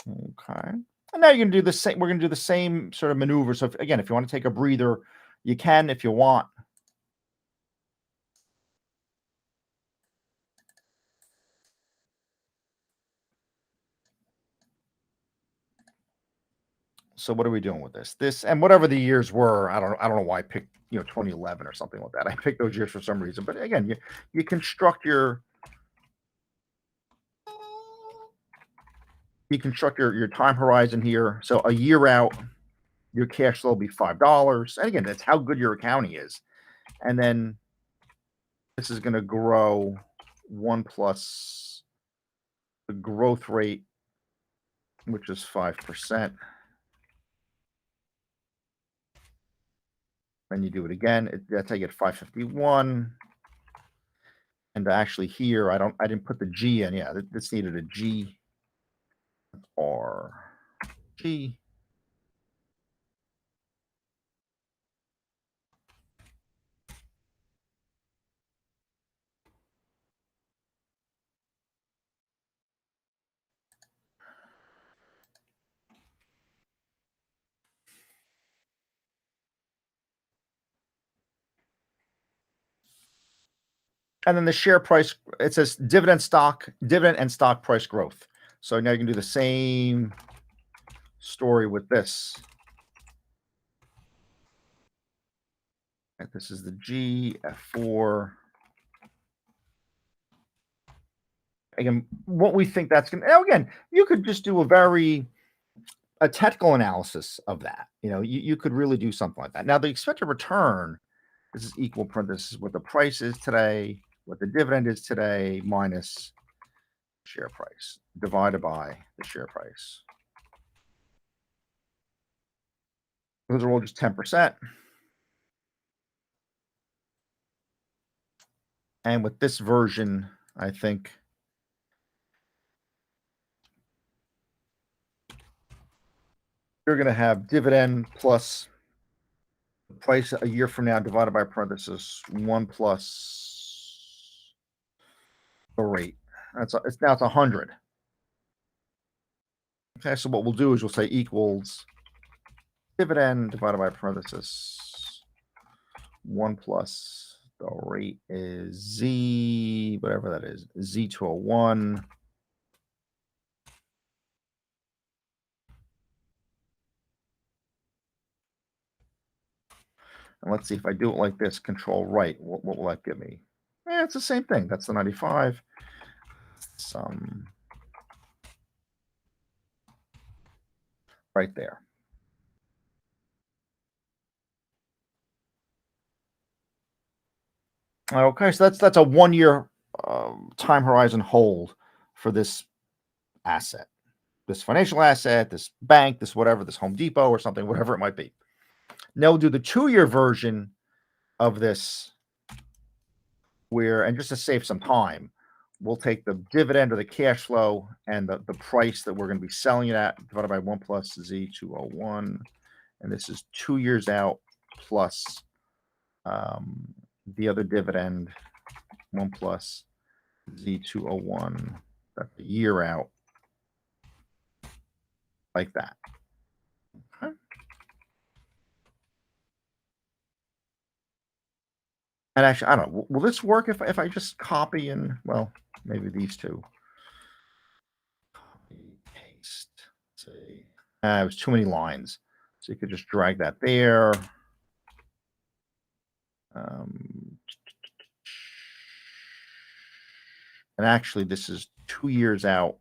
Okay. And now you're going to do the same. We're going to do the same sort of maneuver. So again, if you want to take a breather, you can if you want. So what are we doing with this? This and whatever the years were, I don't know why I picked 2011 or something like that. I picked those years for some reason. But again, you construct your time horizon here. So a year out, your cash flow will be $5. And again, that's how good your accounting is. And then this is going to grow 1 plus the growth rate, which is 5%. Then you do it again. That's how you get 551. And actually here, I didn't put the G in. Yeah, this needed a G or G. And then the share price, it says dividend and stock price growth. So now you can do the same story with this. And this is the G, F4. Again, what we think that's going to, again, you could just do a technical analysis of that. You could really do something like that. Now, the expected return, this is equal parentheses what the price is today, what the dividend is today, minus share price, divided by the share price. Those are all just 10%. And with this version, I think you're going to have dividend plus the price a year from now divided by parentheses 1 plus the rate. It's 100. Okay, so what we'll do is we'll say equals dividend divided by parentheses 1 plus the rate is Z, whatever that is, Z201. And let's see if I do it like this, control right, what will that give me? It's the same thing. That's the 95. Some right there. Okay, so that's a 1-year time horizon hold for this asset, this financial asset, this bank, this whatever, this Home Depot or something, whatever it might be. Now we'll do the 2-year version of this and just to save some time, we'll take the dividend or the cash flow and the price that we're going to be selling it at divided by 1 plus Z201. And this is 2 years out plus the other dividend 1 plus Z201. That's a year out like that. Okay. And actually, I don't know. Will this work if I just copy and, well, maybe these two. Copy, paste. Let's see. It was too many lines. So you could just drag that there. And actually, this is 2 years out.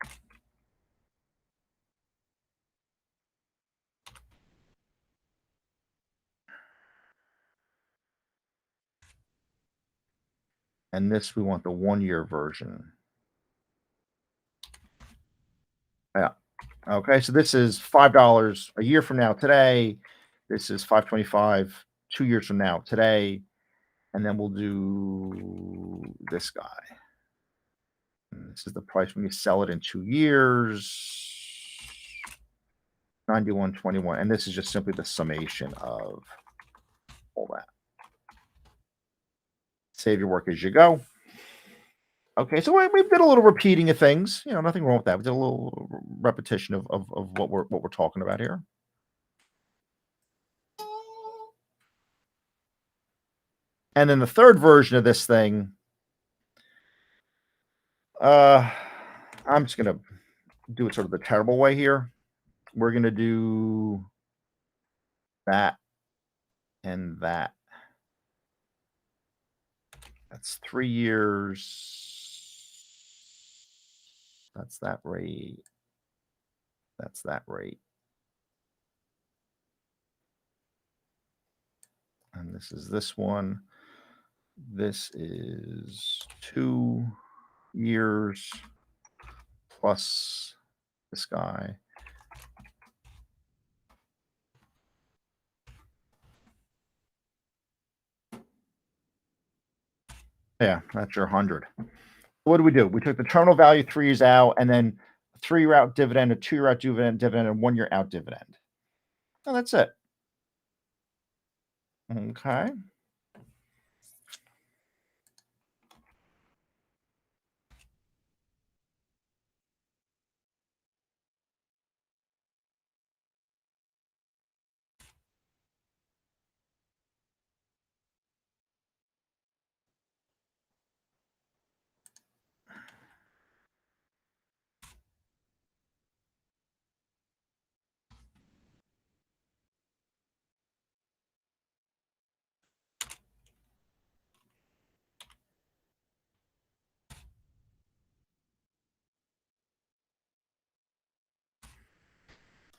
And this, we want the 1-year version. Yeah. Okay, so this is $5 a year from now today. This is $5.25 2 years from now today. And then we'll do this guy. And this is the price when you sell it in 2 years. 91.21. And this is just simply the summation of all that. Save your work as you go. Okay, so we did a little repeating of things. You know, nothing wrong with that. We did a little repetition of what we're talking about here. And then the third version of this thing, I'm just gonna do it sort of the terrible way here. We're gonna do that and that. That's 3 years. That's that rate. That's that rate. And this is this one. This is 2 years plus this guy. Yeah, that's your 100. What do? We took the terminal value 3 years out, and then a 3-year out dividend, a 2-year out dividend, and 1-year out dividend. Oh, that's it. Okay.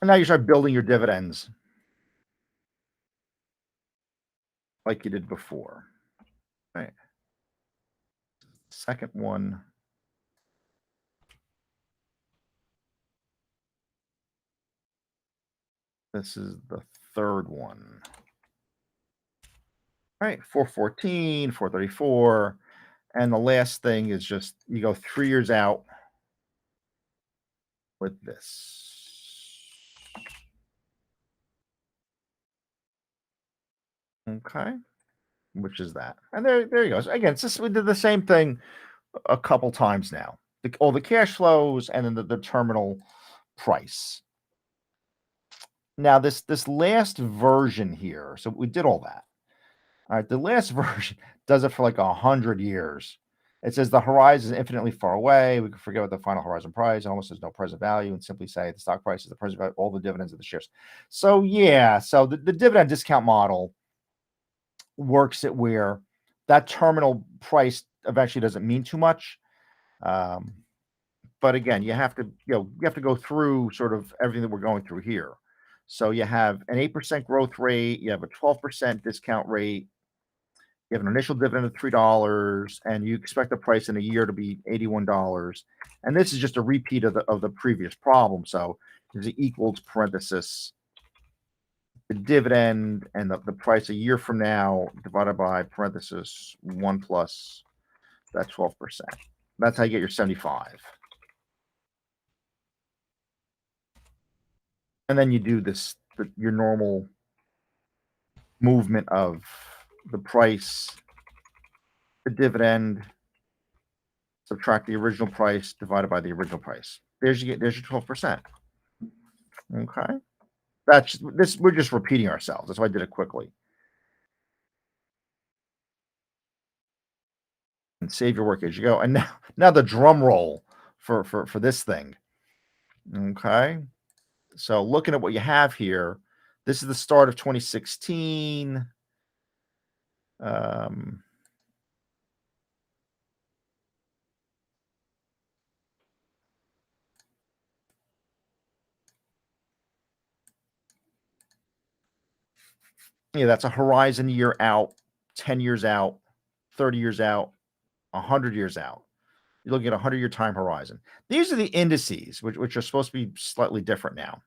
And now you start building your dividends like you did before. Right. Second one. This is the third one. All right, 414, 434. And the last thing is just you go 3 years out with this. Okay. Which is that. And there you go. So again, it's just we did the same thing a couple times now. All the cash flows and then the terminal price. Now this last version here, so we did all that. All right, the last version does it for like 100 years. It says the horizon is infinitely far away. We can forget what the final horizon price, almost there's no present value, and simply say the stock price is the present value of all the dividends of the shares. So yeah, so the dividend discount model works it where that terminal price eventually doesn't mean too much. But again, you have to go through sort of everything that we're going through here. So you have an 8% growth rate, you have a 12% discount rate, you have an initial dividend of $3, and you expect the price in a year to be $81. And this is just a repeat of the previous problem. So there's an equals parenthesis the dividend and the price a year from now divided by parenthesis 1 plus that 12%. That's how you get your 75. And then you do this, your normal movement of the price, the dividend, subtract the original price divided by the original price. There's your 12%. Okay. That's this. We're just repeating ourselves. That's why I did it quickly. And save your work as you go. And now the drum roll for this thing. Okay. So looking at what you have here, this is the start of 2016. Yeah, that's a horizon year out, 10 years out, 30 years out, 100 years out. You're looking at a 100-year time horizon. These are the indices, which are supposed to be slightly different now.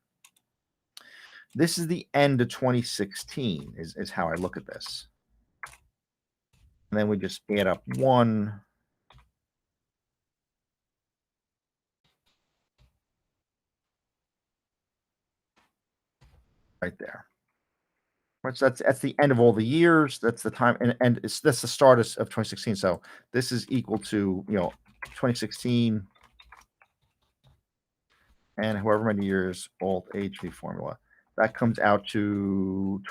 This is the end of 2016 is how I look at this. And then we just add up 1, right there. Right, so that's the end of all the years. That's the time, and that's the start of 2016. So this is equal to 2016 and however many years old HV formula. That comes out to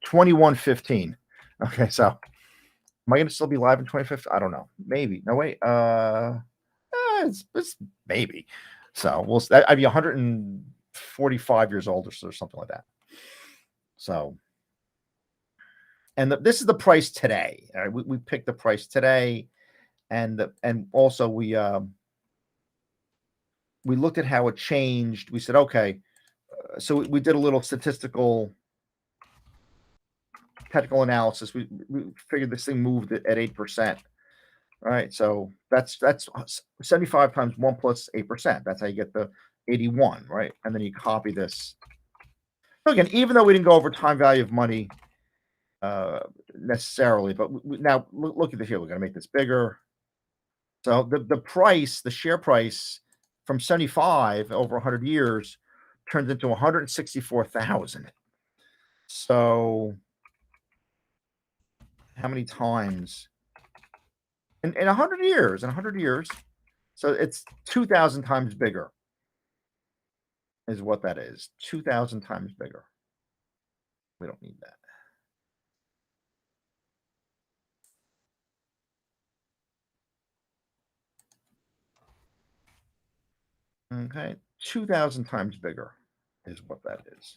2115. Okay, so am I going to still be live in 2015? I don't know. Maybe. No, wait. It's maybe. So I'd be 145 years old or something like that. So, and this is the price today. All right, we picked the price today, and also we looked at how it changed. We said, okay, so we did a little statistical technical analysis. We figured this thing moved at 8%. All right, so that's 75 times 1 plus 8%. That's how you get the 81, right? And then you copy this. So again, even though we didn't go over time value of money necessarily, but now look at this here. We're going to make this bigger. So the price, the share price from 75 over 100 years turns into 164,000. So how many times in 100 years? In 100 years, so it's 2,000 times bigger is what that is. 2,000 times bigger. We don't need that. Okay, 2,000 times bigger is what that is.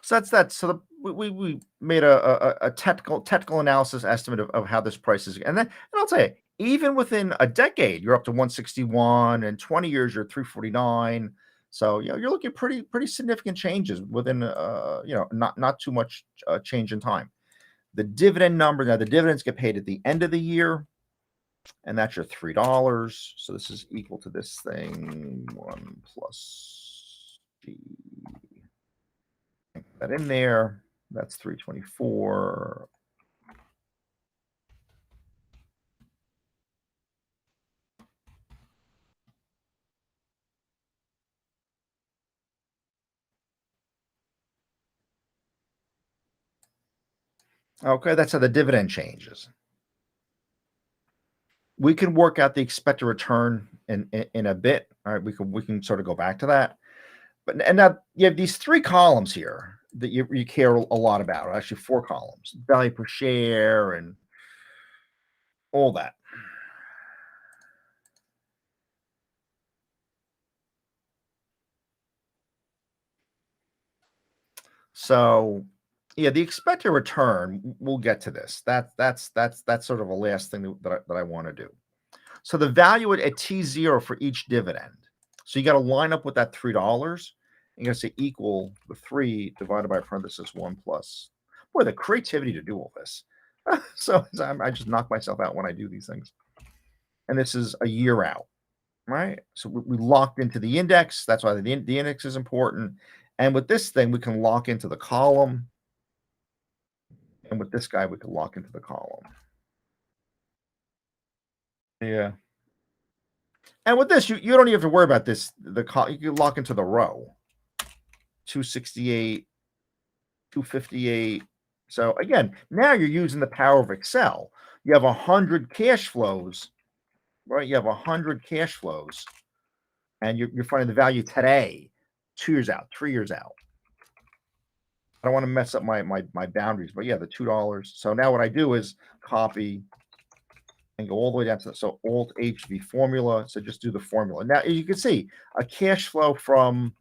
So that's that. So we made a technical analysis estimate of how this price is, and I'll tell you, even within a decade, you're up to 161, and 20 years you're 349. So you're looking at pretty significant changes within not too much change in time. The dividend number, now the dividends get paid at the end of the year, and that's your $3. So this is equal to this thing 1 plus G. That in there. That's 324. Okay, that's how the dividend changes. We can work out the expected return in a bit. All right, we can sort of go back to that. But and now you have these 3 columns here that you care a lot about. Actually, 4 columns: value per share and all that. So, yeah, the expected return. We'll get to this. That's sort of a last thing that I want to do. So the value at T0 for each dividend. So you got to line up with that $3. You got to say equal the 3 divided by parenthesis 1 plus. Boy, the creativity to do all this. So I just knock myself out when I do these things. And this is a year out, right? So we locked into the index. That's why the index is important. And with this thing, we can lock into the column. And with this guy, we can lock into the column. Yeah. And with this, you don't even have to worry about this. You can lock into the row. 268, 258. So again, now you're using the power of Excel. You have 100 cash flows, right? You have 100 cash flows, and you're finding the value today, 2 years out, 3 years out. I don't want to mess up my boundaries, but yeah, the $2. So now what I do is copy and go all the way down to Alt HV formula. So just do the formula. Now you can see a cash flow from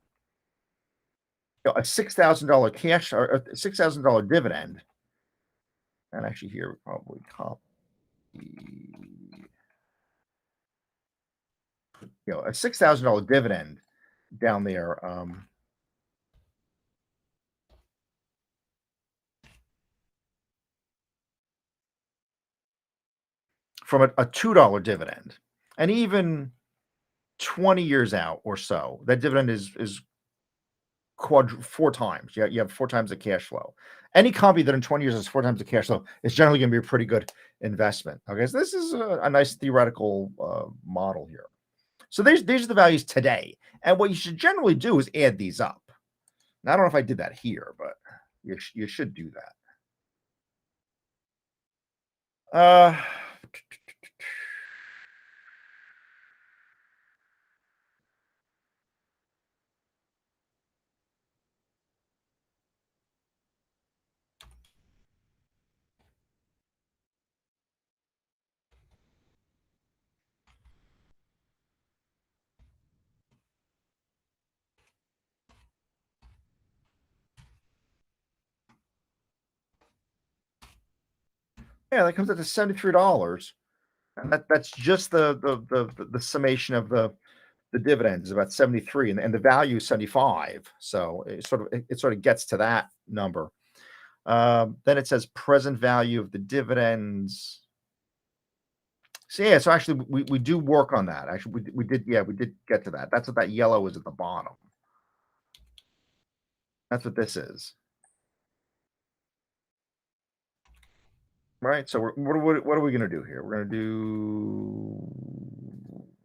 a $6,000 cash or a $6,000 dividend. And actually here, we probably copy. a $6,000 dividend down there. From a $2 dividend, and even 20 years out or so, that dividend is four times. You have four times the cash flow. Any company that in 20 years has four times the cash flow is generally going to be a pretty good investment. Okay, so this is a nice theoretical model here. So these are the values today, and what you should generally do is add these up. Now, I don't know if I did that here, but you should do that. Uh, yeah, that comes out to $73, and that's just the summation of the dividend is about 73, and the value is 75. So it sort of gets to that number. Then it says present value of the dividends. So yeah, so actually we do work on that. Actually, we did, yeah, we did get to that. That's what that yellow is at the bottom. That's what this is. Right. So what are we gonna do here? We're gonna do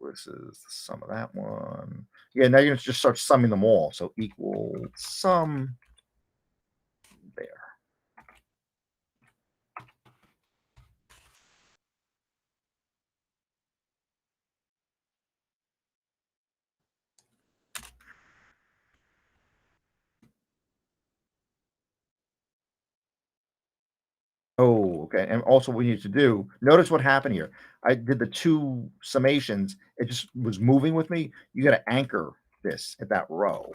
this is the sum of that one. Yeah, now you're gonna just start summing them all. So equal sum there. Oh, okay. And also what we need to do, notice what happened here. I did the two summations. It just was moving with me. You got to anchor this at that row.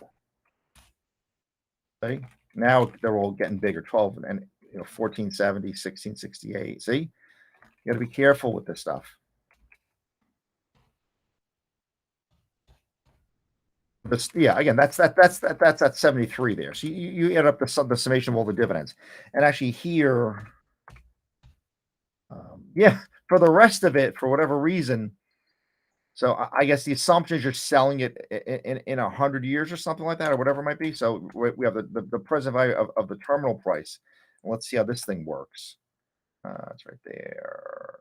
See? Now they're all getting bigger, 12 and 1470, 1668. See? You got to be careful with this stuff. But yeah, again, that's that 73 there. So you add up the summation of all the dividends. And actually here, yeah, for the rest of it, for whatever reason, so I guess the assumption is you're selling it in 100 years or something like that, or whatever it might be. So we have the present value of the terminal price. Let's see how this thing works. It's right there.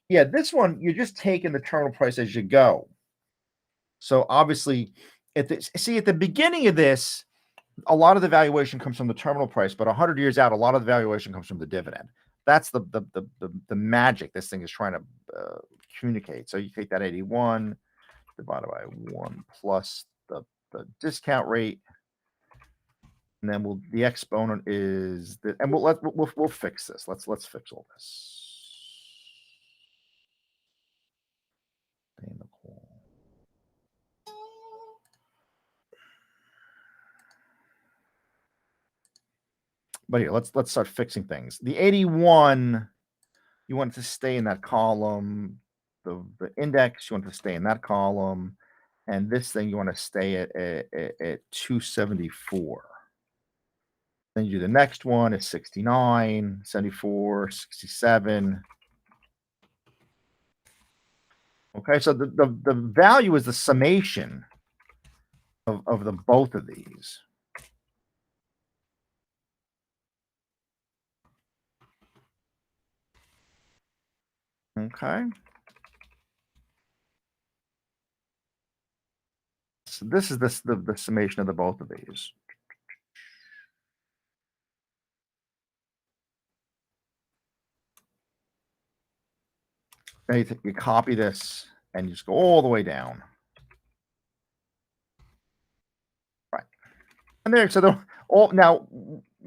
Yeah, this one you're just taking the terminal price as you go. So obviously, at the beginning of this, a lot of the valuation comes from the terminal price, but 100 years out, a lot of the valuation comes from the dividend. That's the magic this thing is trying to communicate. So you take that 81 divided by 1 plus the discount rate, and then the exponent is and we'll fix this. Let's fix all this. But here, let's start fixing things. The 81, you want it to stay in that column. The index, you want it to stay in that column. And this thing, you want to stay at 274. Then you do the next one, it's 69, 74, 67. Okay, so the value is the summation of the both of these. Okay. So this is the summation of the both of these. Now you copy this and you just go all the way down. Right. And there, so now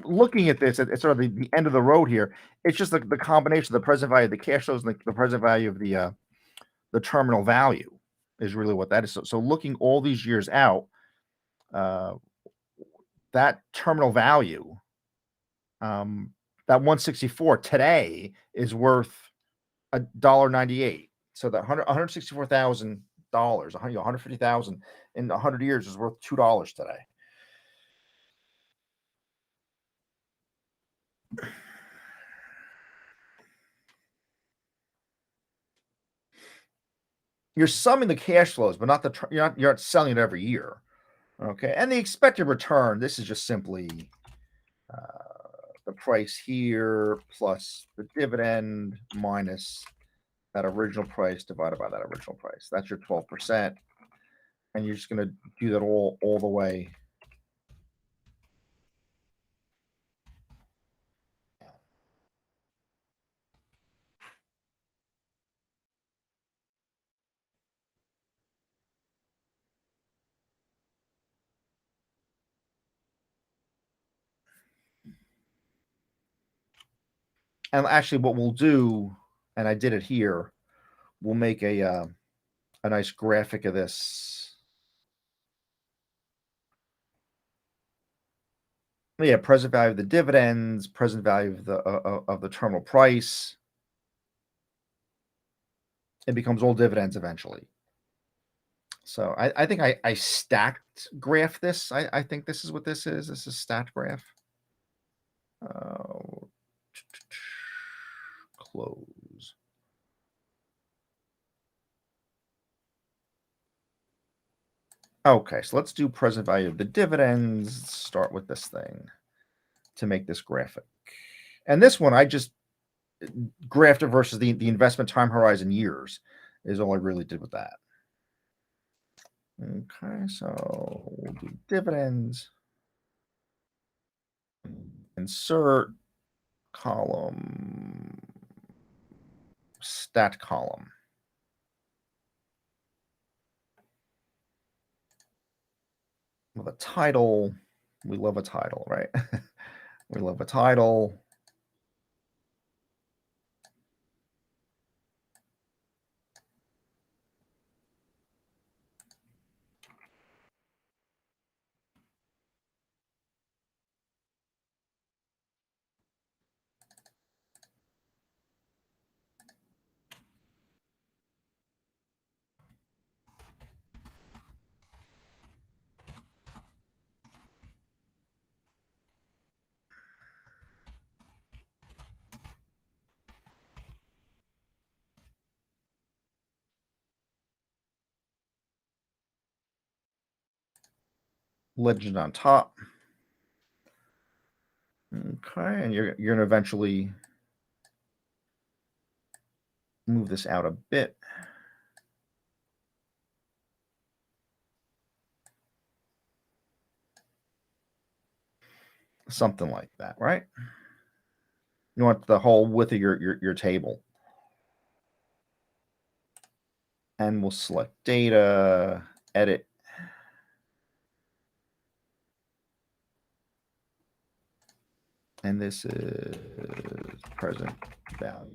looking at this, it's sort of the end of the road here. It's just the combination of the present value of the cash flows and the present value of the terminal value is really what that is. So looking all these years out, that terminal value, that 164 today is worth $1.98. So that $164,000, 150,000 in 100 years is worth $2 today. You're summing the cash flows, but not you're not selling it every year. Okay, and the expected return. This is just simply the price here plus the dividend minus that original price divided by that original price. That's your 12%, and you're just going to do that all the way. And actually, what we'll do, and I did it here, we'll make a nice graphic of this. Yeah, present value of the dividends, present value of the terminal price. It becomes all dividends eventually. So I think I stacked graph this. I think this is what this is. This is stacked graph. Close. Okay, so let's do present value of the dividends. Start with this thing to make this graphic. And this one, I just graphed it versus the investment time horizon years is all I really did with that. Okay, so we'll do dividends. Insert column, stat column. With a title. We love a title, right? We love a title. Legend on top. Okay, and you're going to eventually move this out a bit. Something like that, right? You want the whole width of your table. And we'll select data, edit. And this is present value.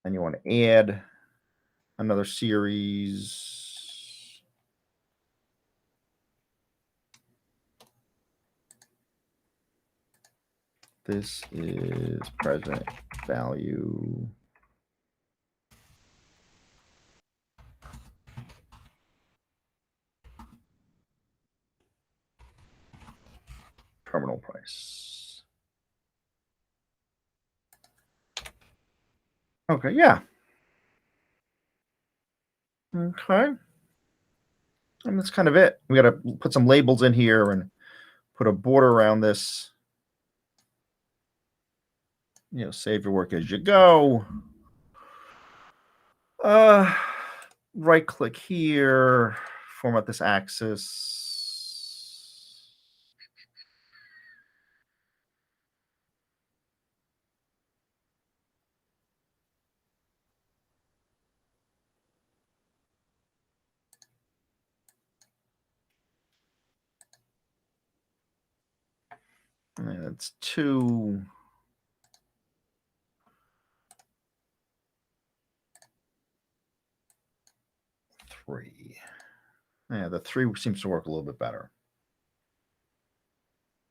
And you want to add another series. This is present value. Terminal price. Okay, yeah. Okay. And that's kind of it. We got to put some labels in here and put a border around this. You know, save your work as you go. Right click here, format this axis. And it's 2. Three. Yeah, the 3 seems to work a little bit better.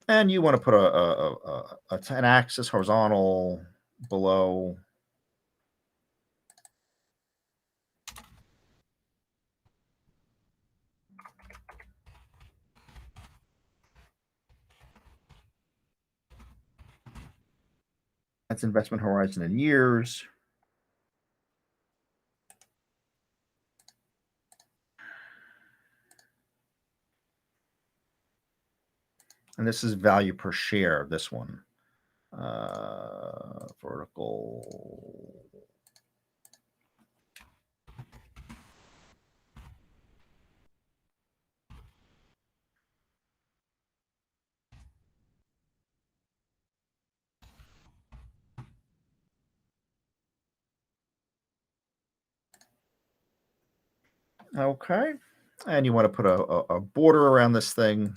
And you want to put an axis horizontal below. That's investment horizon in years. And this is value per share, this one. Vertical. Okay. And you want to put a border around this thing.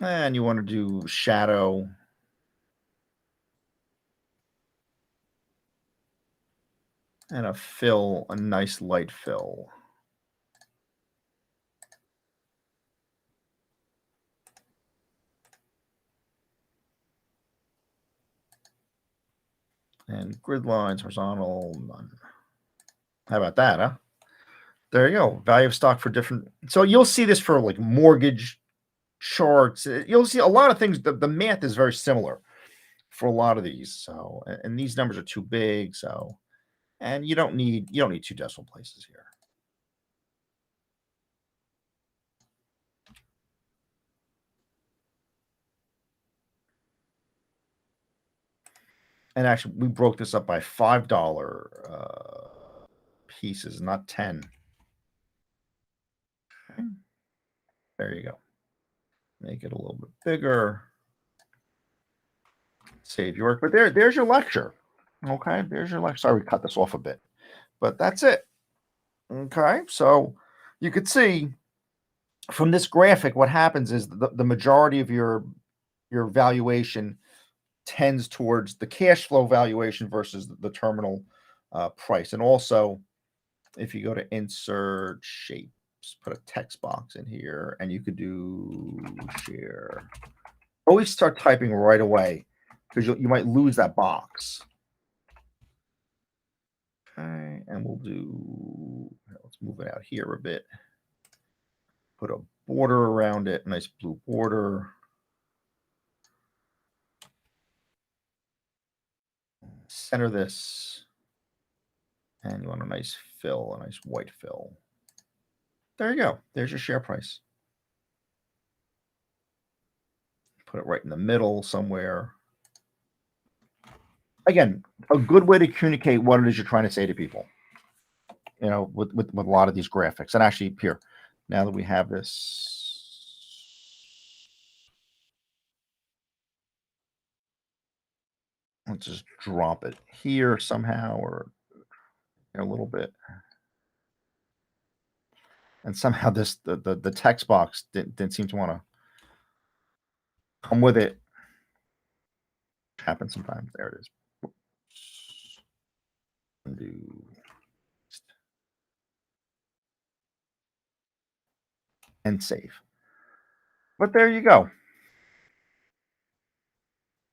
And you want to do shadow. And a fill, a nice light fill. And grid lines, horizontal, none. How about that, huh? There you go. Value of stock for different. So you'll see this for like mortgage charts. You'll see a lot of things. The math is very similar for a lot of these. So, and these numbers are too big. So, and you don't need 2 decimal places here. And actually, we broke this up by $5 pieces, not 10. Okay. There you go. Make it a little bit bigger. Save your work. But there's your lecture. Okay, there's your lecture. Sorry, we cut this off a bit, but that's it. Okay, so you could see from this graphic, what happens is the majority of your valuation tends towards the cash flow valuation versus the terminal price. And also, if you go to insert shapes, put a text box in here, and you could do share. Always start typing right away because you might lose that box. Okay, and we'll do. Let's move it out here a bit. Put a border around it, nice blue border. Center this. And you want a nice fill, a nice white fill. There you go. There's your share price. Put it right in the middle somewhere. Again, a good way to communicate what it is you're trying to say to people, with a lot of these graphics. And actually, here, now that we have this, let's just drop it here somehow or a little bit. And somehow the text box didn't seem to want to come with it. Happens sometimes. There it is. Undo. And save. But there you go.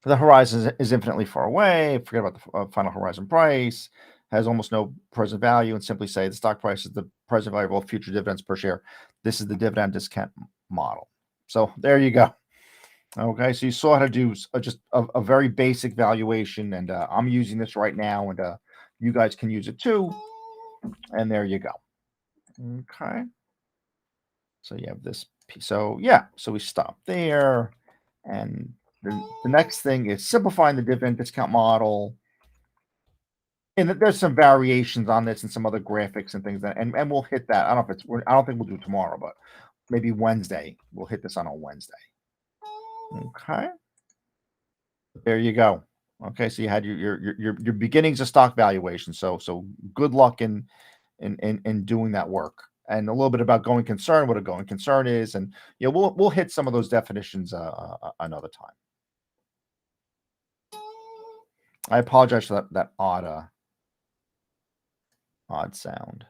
The horizon is infinitely far away. Forget about the final horizon price. Has almost no present value, and simply say the stock price is the present value of all future dividends per share. This is the dividend discount model. So there you go. Okay, so you saw how to do just a very basic valuation, and I'm using this right now, and you guys can use it too. And there you go. Okay. So you have this piece. So yeah, so we stop there, and the next thing is simplifying the dividend discount model. And there's some variations on this and some other graphics and things and we'll hit that. I don't know if I don't think we'll do it tomorrow, but maybe Wednesday. We'll hit this on a Wednesday. Okay. There you go. Okay, so you had your beginnings of stock valuation. So good luck in doing that work. And a little bit about going concern, what a going concern is, and we'll hit some of those definitions another time. I apologize for that odd sound.